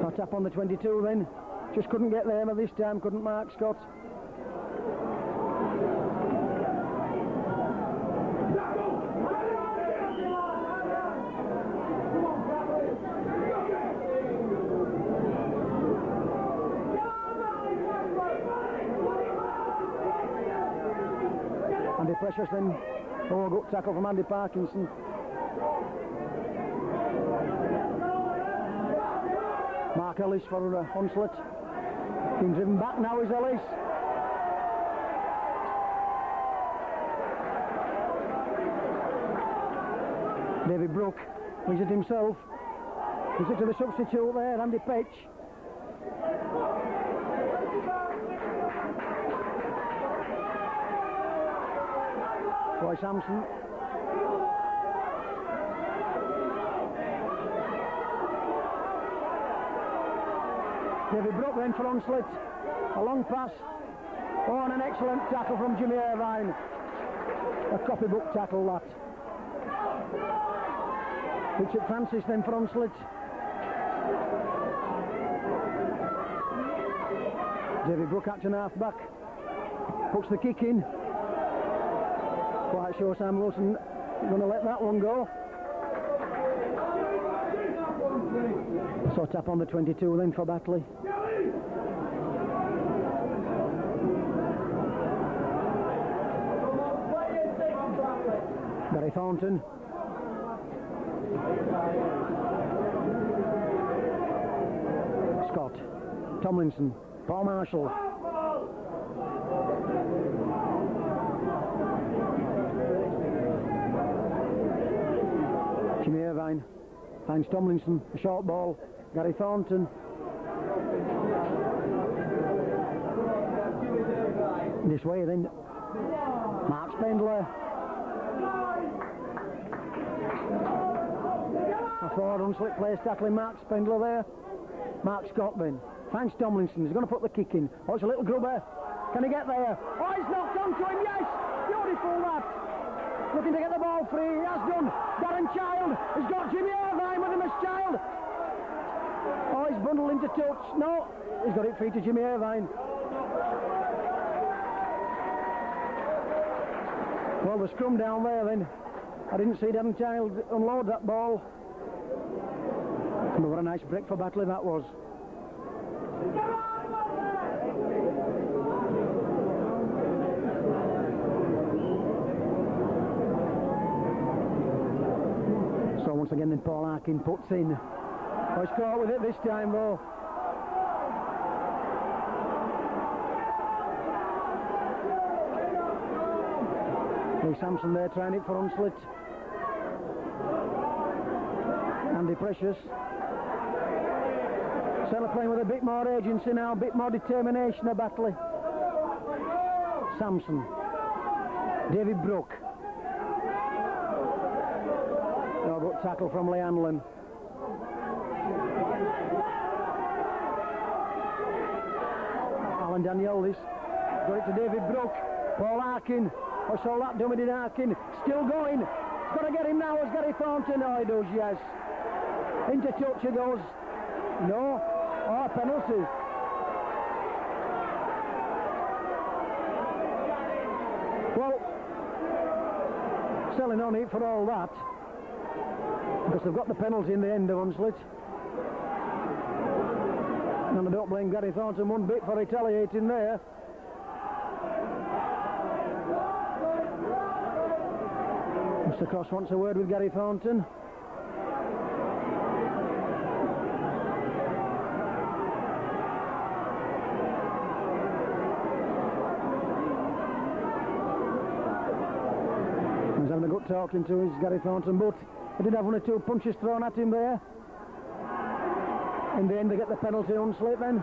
Speaker 1: A tap on the 22 then. Just couldn't get there this time, couldn't Mark Scott. Andy Precious then. Oh, good tackle from Andy Parkinson. Mark Ellis for Hunslet. Being driven back now is Ellis. David Brook brings it himself. Gives it to the substitute there, Andy Petch. Roy Sampson. David Brook then for Hunslet. A long pass. Oh, and an excellent tackle from Jimmy Irvine. A copybook tackle, that. Richard Francis then for Hunslet. David Brook acting half back. Puts the kick in. Quite sure Sam Wilson going to let that one go. So tap on the 22 then for Batley. Gary Thornton. Scott. Tomlinson. Paul Marshall. Jimmy Irvine finds Tomlinson, a short ball. Gary Thornton. This way then. Mark Spendler. A forward Hunslet plays tackling Mark Spendler there. Mark Scott then. Finds Tomlinson. He's going to put the kick in. Oh, it's a little grubber. Can he get there? Oh, he's knocked onto him. Yes! Beautiful, that. Looking to get the ball free. He has done. Darren Child has got Jimmy Irvine with him as Child. Oh, he's bundled into touch. No, he's got it free to Jimmy Irvine. Well, the scrum down there then. I didn't see Darren Child unload that ball. But what a nice break for Batley that was. So once again then Paul Arkin puts in. Oh, he's caught with it this time though. Lee Sampson there trying it for Hunslet. Andy Precious. Seller playing with a bit more agency now, a bit more determination at Batley. Sampson. David Brook. Oh, good tackle from Lee Hanlon. Alan Danielis. Got it to David Brook. Paul Arkin. I saw that dummy did Arkin. Still going. He's got to get him now as Gary Thornton. Oh, he does, yes. Into touch he goes. No. Oh, penalty. Well, selling on it for all that. Because they've got the penalty in the end of Hunslet. And I don't blame Gary Thornton one bit for retaliating there. Mr. Cross wants a word with Gary Thornton. He's having a good talking to his Gary Thornton, but he did have one or two punches thrown at him there. In the end they get the penalty Hunslet then.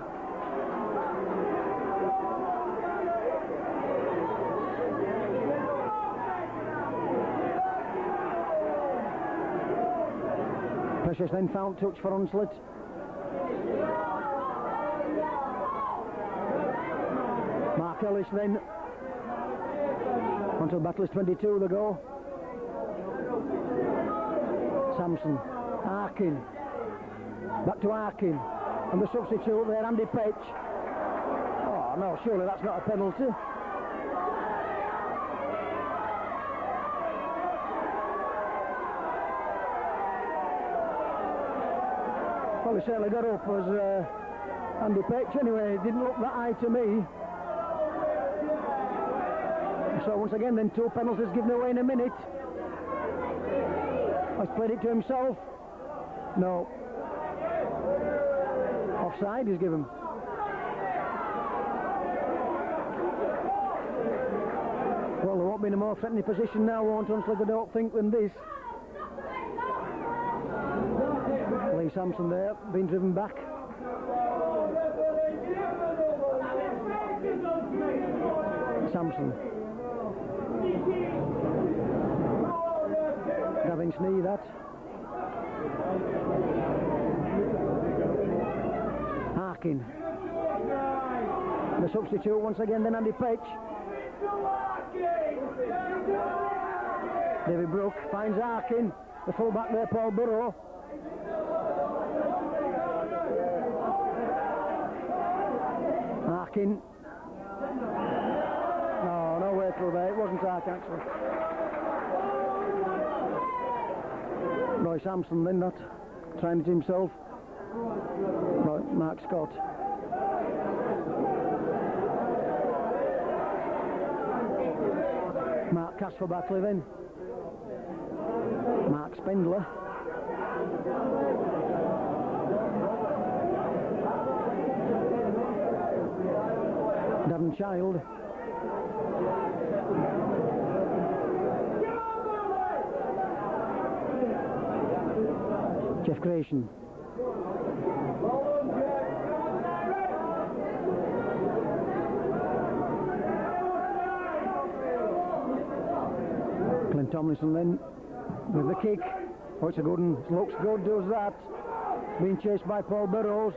Speaker 1: Precious then found touch for Hunslet. Mark Ellis then. Onto Batley's 22 to go. Sampson. Arkin. Back to Arkin. And the substitute there, Andy Petch. Oh no, surely that's not a penalty. Well, he certainly got up as Andy Petch anyway. It didn't look that high to me. So once again then 2 penalties given away in a minute. He's played it to himself. No. Offside he's given. Well, there won't be in a more threatening position now, won't Hunslet, I don't think, than this. Lee Sampson there, being driven back. Sampson. Gavin's knee, that. Harkin. The substitute once again, then Andy Petch. David Brook finds Harkin. The full-back there, Paul Burrow. Harkin. No way through there. It wasn't Harkin, actually. Roy Sampson then, that. Trying it himself. Mark Scott. Mark Cass for Batley then. Mark Spindler. Davin Child. Jeff Grayson. Clint Tomlinson then with the kick. Oh, it's a good one. Looks good, does that. Being chased by Paul Burrows.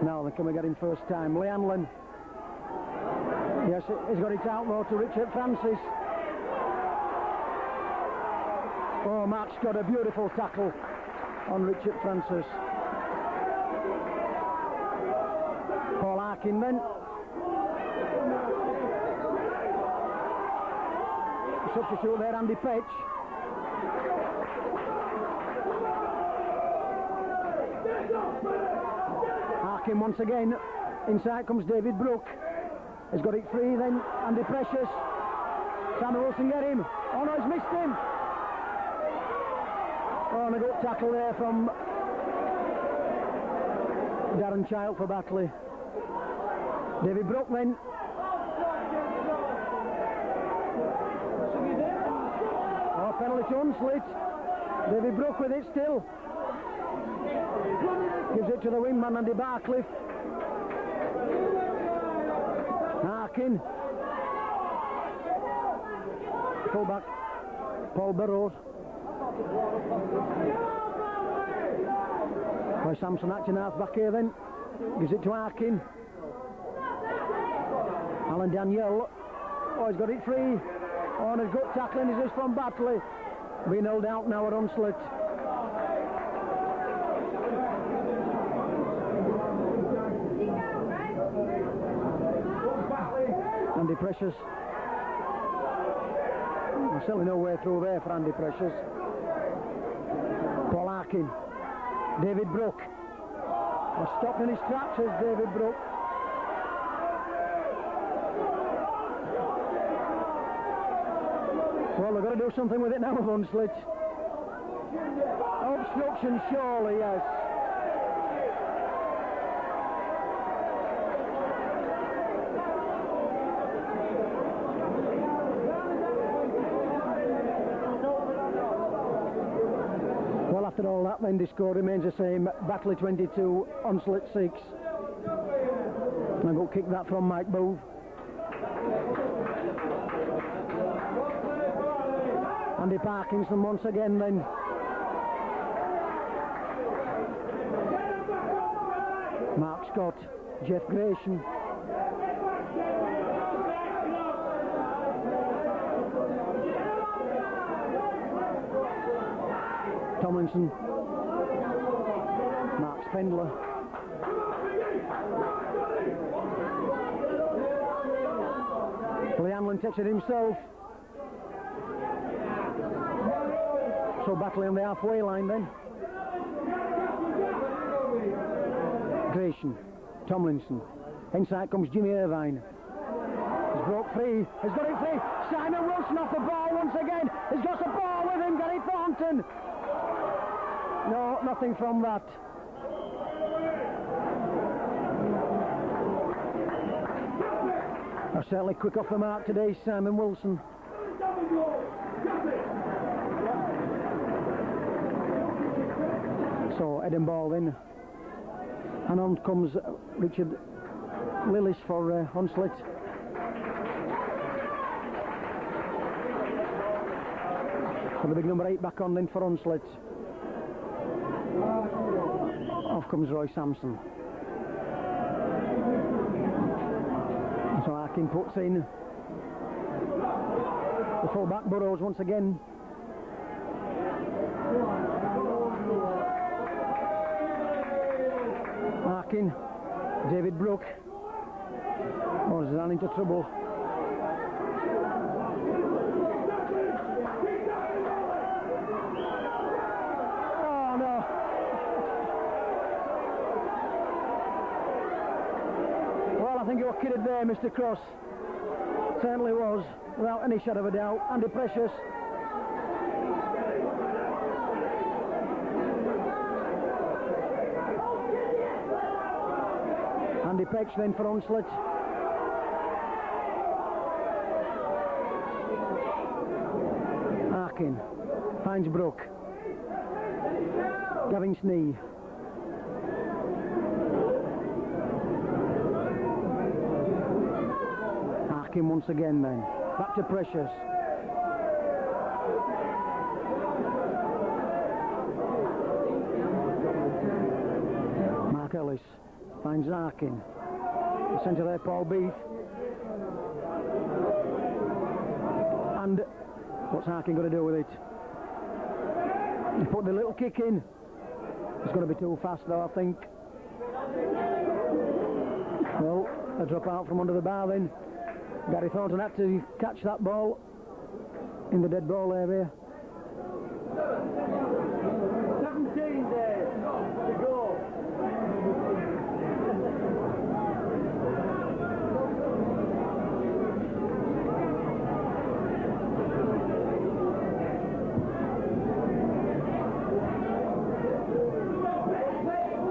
Speaker 1: Now they're coming at him first time. Lee Hanlon. Yes, he's got it out more to Richard Francis. Oh, Mark's got a beautiful tackle on Richard Francis. Paul Harkin then. Substitute there, Andy Petch. Harkin once again. Inside comes David Brook. He's got it free then. Andy Precious. Sam Wilson get him. Oh no, he's missed him. Oh, and a good tackle there from Darren Child for Batley. David Brook then. Oh, penalty to Hunslet. David Brook with it still. Gives it to the wingman Andy Barcliffe. Harkin. Fullback Paul Burrows. By Samson acting half back here then. Gives it to Harkin. Alan Daniel. Oh, he's got it free. Oh, and a good tackling is this from Batley. Being held out now at Hunslet. Andy Precious. There's certainly no way through there for Andy Precious. Paul Harkin. David Brook. Stopped in his tracks, says David Brook. Well, they've got to do something with it now, Hunslet. Obstruction, surely, yes. Well, after all that, then the score remains the same. Batley 22, Hunslet 6. And a good kick that from Mike Booth. Andy Parkinson once again then. Mark Scott, Jeff Grayson. Tomlinson. Mark Spindler. Lee Hanlon takes it himself. So Batley on the halfway line then. Grayson, Tomlinson. Inside comes Jimmy Irvine. He's broke free. He's got it free. Simon Wilson off the ball once again. He's got the ball with him. Gary Thornton. No, nothing from that. Certainly quick off the mark today, Simon Wilson. So Eden ball in, and on comes Richard Lillis for Hunslet. So the big number 8 back on then for Hunslet. Off comes Roy Sampson. So Arkin puts in the full back Burrows once again. Arkin, David Brook. Oh, he's run into trouble. Oh no. Well, I think you were kidded there, Mr. Cross. Certainly was, without any shadow of a doubt. Andy Precious. Andy Peck then for Hunslet. Arkin finds Brook. Gavin Snee. Arkin once again then. Back to Precious. Mark Ellis finds Arkin. The centre there, Paul Beath. And what's Arkin going to do with it? He put the little kick in. It's going to be too fast though, I think. Well, a drop out from under the bar then. Gary Thornton had to catch that ball in the dead ball area.
Speaker 2: 17 there to go.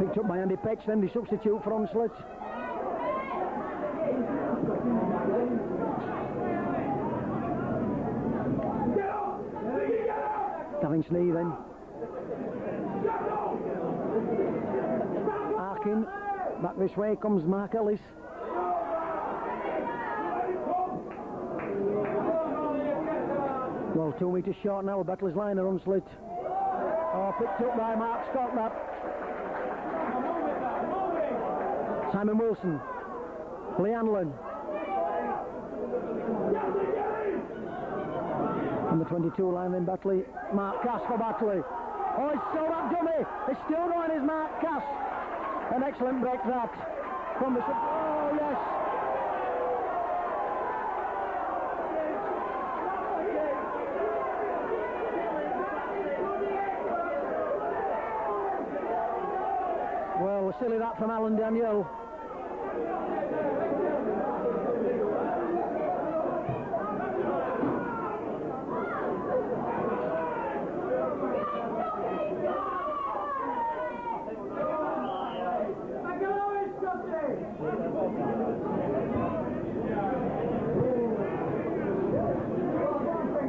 Speaker 1: Picked up by Andy Peck, then the substitute for Hunslet. Gavin Snee then. Arkin, back this way comes Mark Ellis. Well, 2 metres short now, Batley's liner Hunslet. Oh, picked up by Mark Scott, that. Simon Wilson. Lee Hanlon. On the 22 line then Batley. Mark Cass for Batley. Oh, he's still that dummy. He's still going, is Mark Cass. An excellent break that. From the... Oh, yes. Well, silly that from Alan Daniel.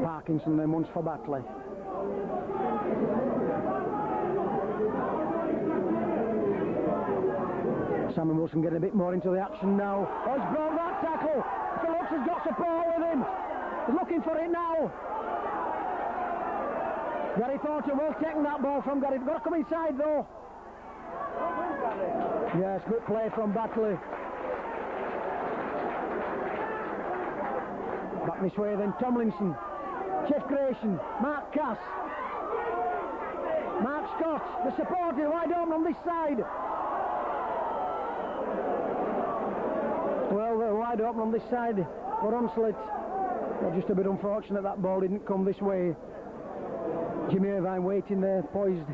Speaker 1: Parkinson then once for Batley. Simon Wilson getting a bit more into the action now. Oh, he's brought that tackle. Phillips has got support with him. He's looking for it now. Gary Thornton well taking that ball from Gary. Got to come inside though. Yes, good play from Batley. Back this way then, Tomlinson. Jeff Grayson, Mark Cass. Mark Scott, the supporter wide open on this side. Well, they're wide open on this side for Hunslet. Well, just a bit unfortunate that ball didn't come this way. Jimmy Irvine waiting there, poised.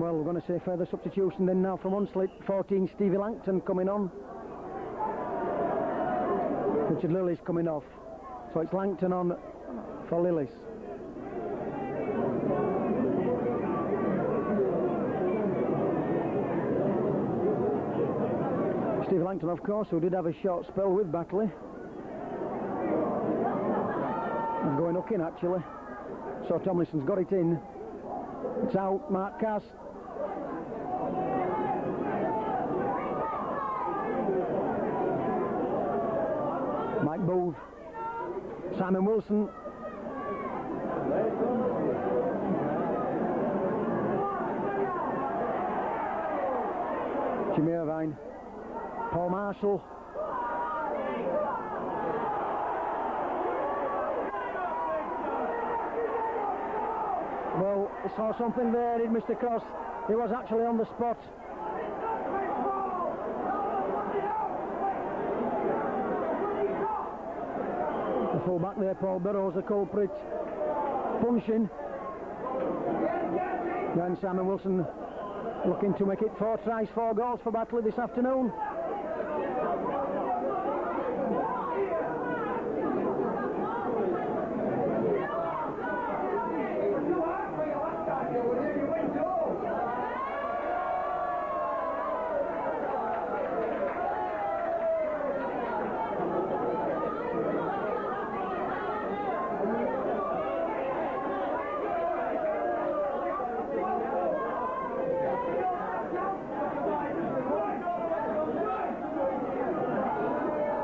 Speaker 1: Well, we're going to a further substitution then now from Hunslet. 14, Stevie Langton coming on. Richard Lillis coming off. So it's Langton on for Lillis. Steve Langton, of course, who did have a short spell with Batley. And going hook in, actually. So Tomlinson's got it in. It's out, Mark Cass. Mike Booth. Simon Wilson. Jimmy Irvine. Paul Marshall. Well, he saw something there, did Mr. Cross. He was actually on the spot. The full back there, Paul Burrows, the culprit. Punching. Then Simon Wilson looking to make it 4 tries, 4 goals for Batley this afternoon.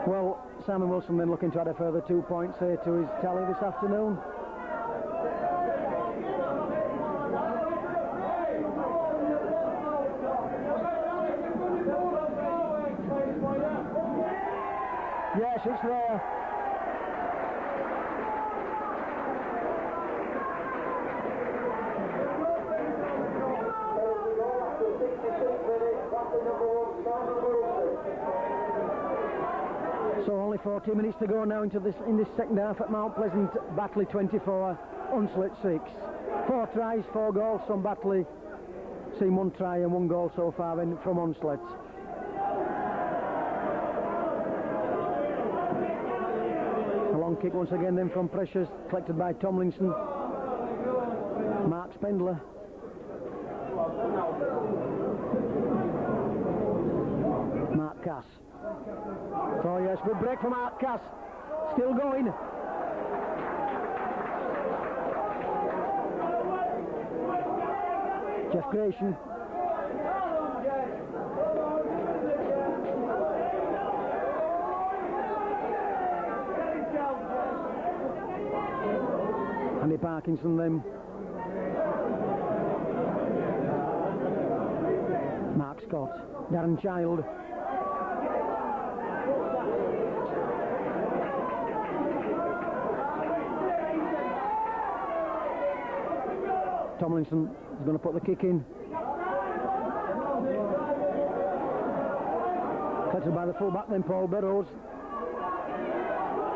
Speaker 1: Well, Simon Wilson then looking to add a further 2 points here to his tally this afternoon. Yes, it's there. So only 40 minutes to go now in this second half at Mount Pleasant. Batley 24, Hunslet 6. 4 tries, 4 goals from Batley. Seen 1 try and 1 goal so far in from Hunslet. A long kick once again then from Precious, collected by Tomlinson. Mark Spendler. Mark Cass. Oh yes, good break from Mark Cass. Still going. Jeff Grayson. Andy Parkinson then. Mark Scott. Darren Child. Tomlinson is going to put the kick in. Collected by the full-back then, Paul Burrows.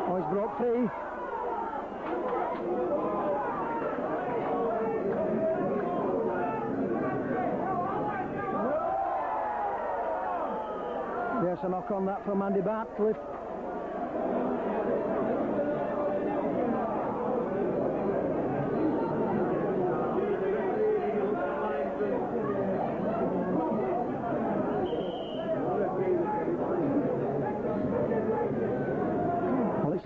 Speaker 1: Oh, he's broke free. There's a knock on that from Andy Bartlett.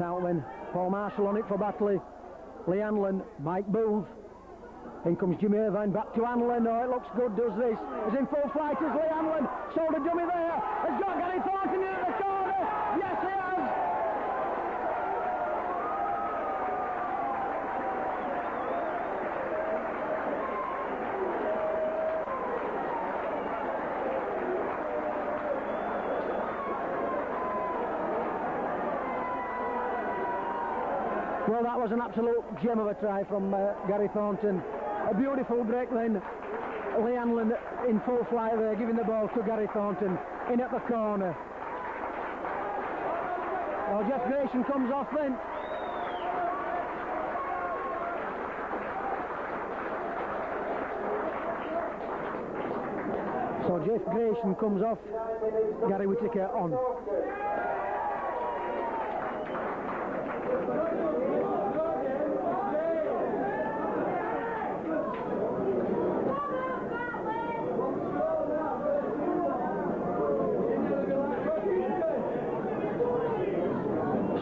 Speaker 1: Out then, Paul Marshall on it for Batley. Lee Hanlon, Mike Booth. In comes Jimmy Irvine, back to Hanlon. Oh, it looks good, does this? He's in full flight as Lee Hanlon. Shoulder dummy there. Has got Gary Thornton in at the corner. Yes, he has. Well, that was an absolute gem of a try from Gary Thornton. A beautiful break then. Lee Hanlon in full flight there, giving the ball to Gary Thornton in at the corner. Oh, Jeff Grayson comes off then. Jeff Grayson comes off, Gary Whittaker on.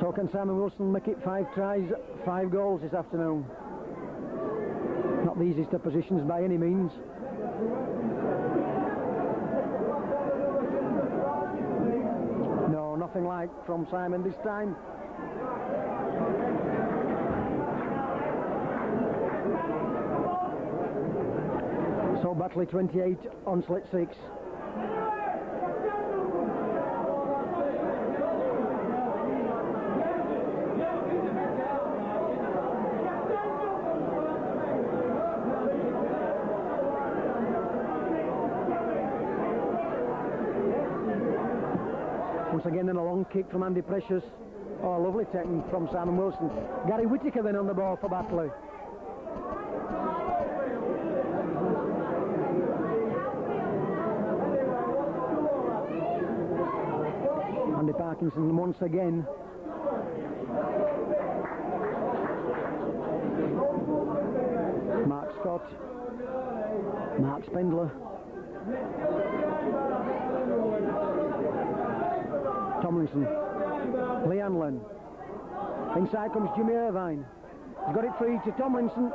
Speaker 1: So can Simon Wilson make it 5 tries, 5 goals this afternoon? Not the easiest of positions by any means. No, nothing like from Simon this time. So Batley 28, Hunslet 6. Once again then a long kick from Andy Precious. Oh, lovely tackling from Simon Wilson. Gary Whittaker then on the ball for Batley. Andy Parkinson once again. Mark Scott. Mark Spendler. Tomlinson, Lee Hanlon. Inside comes Jimmy Irvine. He's got it free to Tomlinson.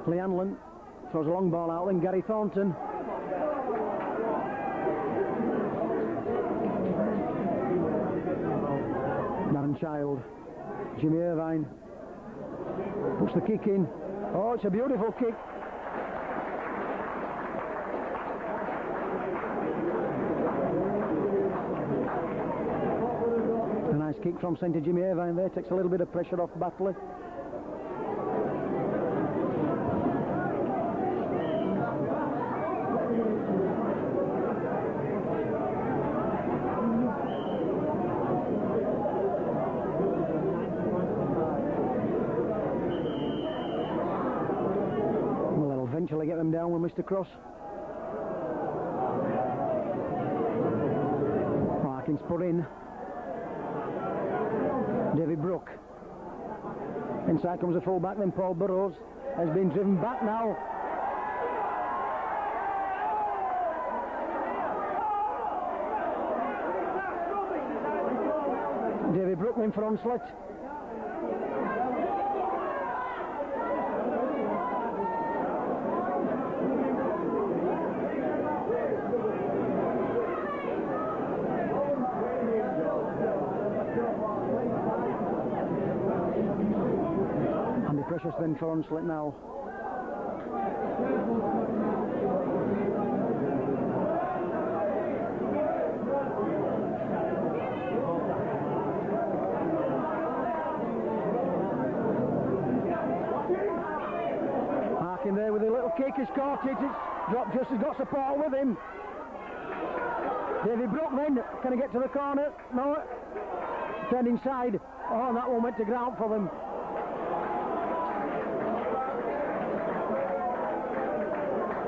Speaker 1: Lee Hanlon throws a long ball out, then Gary Thornton. Darren Child, Jimmy Irvine puts the kick in. Oh, it's a beautiful kick. A nice kick from centre Jimmy Irvine there, takes a little bit of pressure off Batley. Eventually get them down with Mr. Cross. Harkins put in. David Brook. Inside comes the full-back, then Paul Burrows has been driven back now. David Brook then for Hunslet. Precious then for Hunslet now. Harkin there with a little kick, he's caught it, it's dropped just as got support with him. David Brook then, can he get to the corner? No, turned inside. Oh, that one went to ground for them.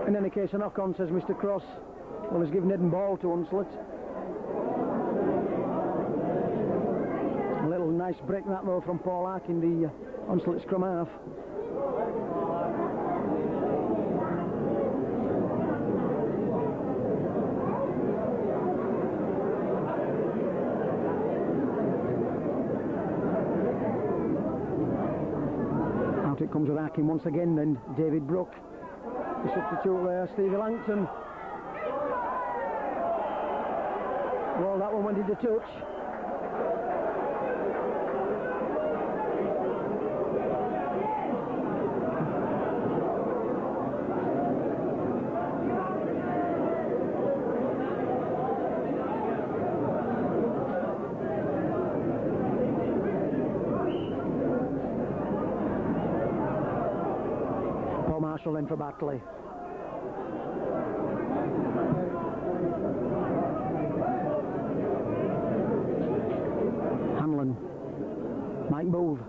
Speaker 1: In any case, a knock-on, says Mr. Cross. Well, he's given head and ball to Hunslet. A little nice break that, though, from Paul Harkin, the Hunslet scrum half. Out it comes with Harkin once again, then David Brook. The substitute there, Stevie Langton. Well, that one went into touch. Paul Marshall then for Batley. Mike Mike Booth.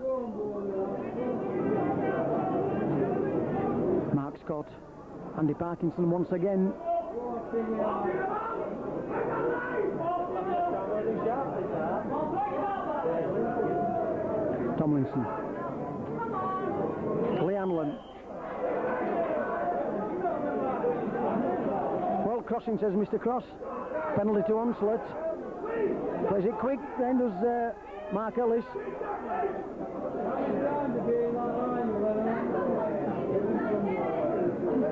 Speaker 1: Mark Scott. Andy Parkinson once again. Tomlinson. Lee Hanlon. Well, crossing, says Mr. Cross. Penalty to Hunslet. Plays it quick, then does Mark Ellis.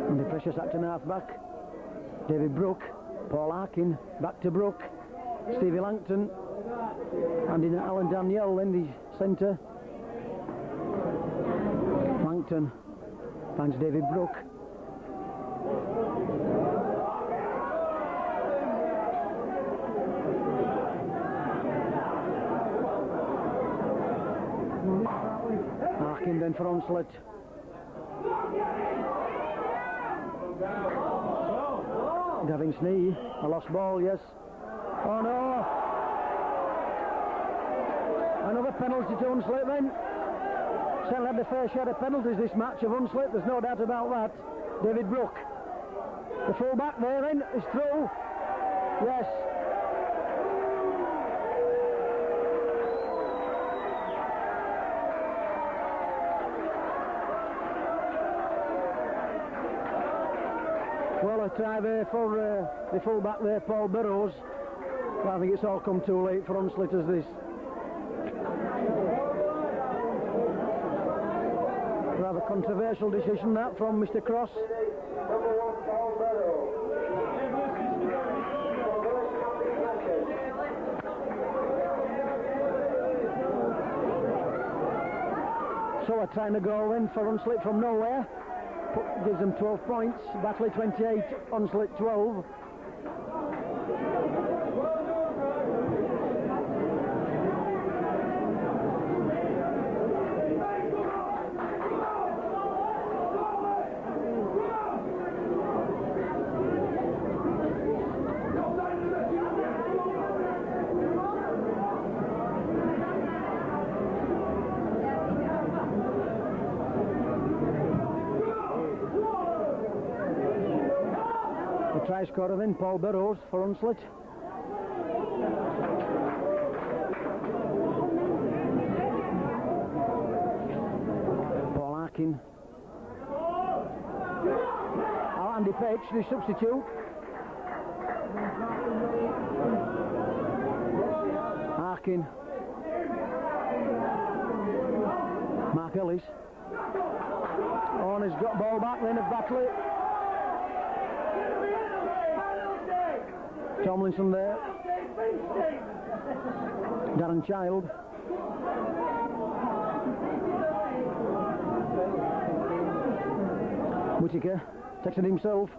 Speaker 1: And the precious Acton half back. David Brook. Paul Arkin. Back to Brook. Stevie Langton. And in Alan Danielle in the centre. Langton finds David Brook. Arkin then for Hunslet. Gavin Snee, a lost ball, yes. Oh no! Another penalty to Hunslet then. Still had the fair share of penalties this match of Hunslet, there's no doubt about that. David Brook. The full back there then is through. Yes. Well, a try there for the full back there, Paul Burrows. But I think it's all come too late for Hunslet as this. Rather controversial decision that from Mr. Cross. So a trying to goal then for Hunslet from nowhere. Gives them 12 points. Batley 28, Hunslet 12. Try scorer then, Paul Burrows for Hunslet. Paul Arkin. Oh, Andy Page, the substitute. Arkin. Mark Ellis. Oh, and he's got ball back then of Batley. Tomlinson there. Darren Child. Whittaker takes it himself.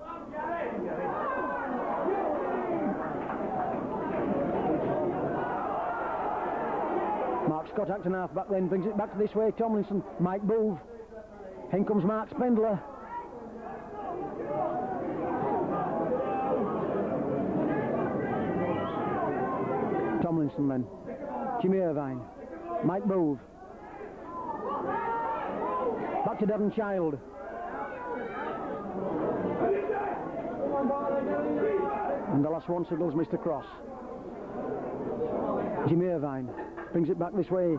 Speaker 1: Mark Scott acting half back then, brings it back this way. Tomlinson, Mike Booth. In comes Mark Spendler. Tomlinson then. Jimmy Irvine. Mike Booth. Back to Devon Child. And the last one signals Mr. Cross. Jimmy Irvine brings it back this way.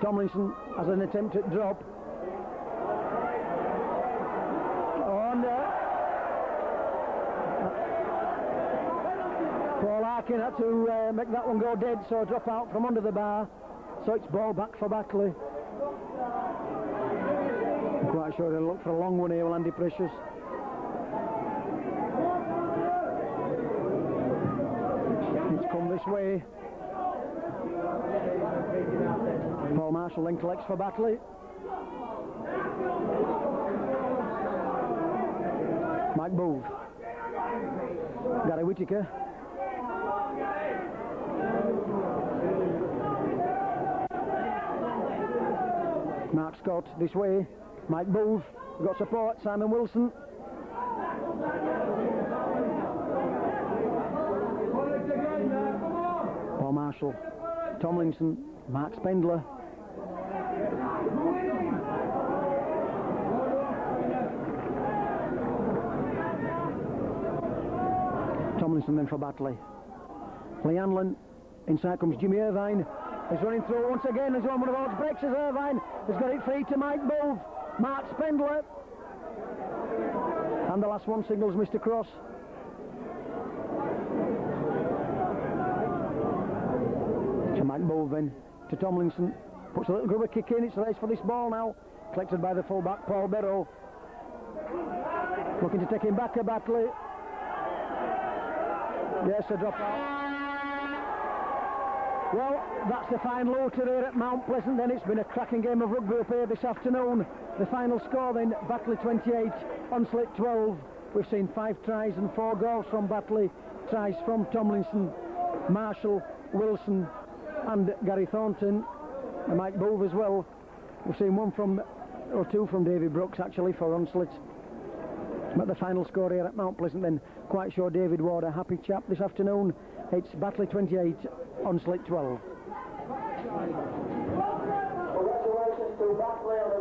Speaker 1: Tomlinson has an attempt at drop. Paul Arkin had to make that one go dead, so a drop out from under the bar. So it's ball back for Batley. I'm quite sure they'll look for a long one here, will Andy Precious. It's come this way. Paul Marshall then collects for Batley. Mike Booth. Gary Whittaker. Mark Scott this way. Mike Booth. We've got support. Simon Wilson. Paul Marshall. Tomlinson. Mark Spendler. Tomlinson then for Batley. Lee Hanlon, inside comes Jimmy Irvine. He's running through once again. He's on one of those breaks as Irvine has got it free to Mike Bove. Mark Spendler. And the last one signals Mr. Cross. To Mike Bove then, to Tomlinson. Puts a little grubber kick in. It's a race for this ball now. Collected by the fullback Paul Barrow. Looking to take him back a Batley. Yes, a drop out. Well, that's the final order here at Mount Pleasant then. It's been a cracking game of rugby up here this afternoon. The final score then, Batley 28, Hunslet 12. We've seen 5 tries and 4 goals from Batley. Tries from Tomlinson, Marshall, Wilson and Gary Thornton. And Mike Bove as well. We've seen 2 from David Brooks actually for Hunslet. But the final score here at Mount Pleasant then, quite sure David Ward a happy chap this afternoon. It's Batley 28, Hunslet 12. Congratulations to Batley on the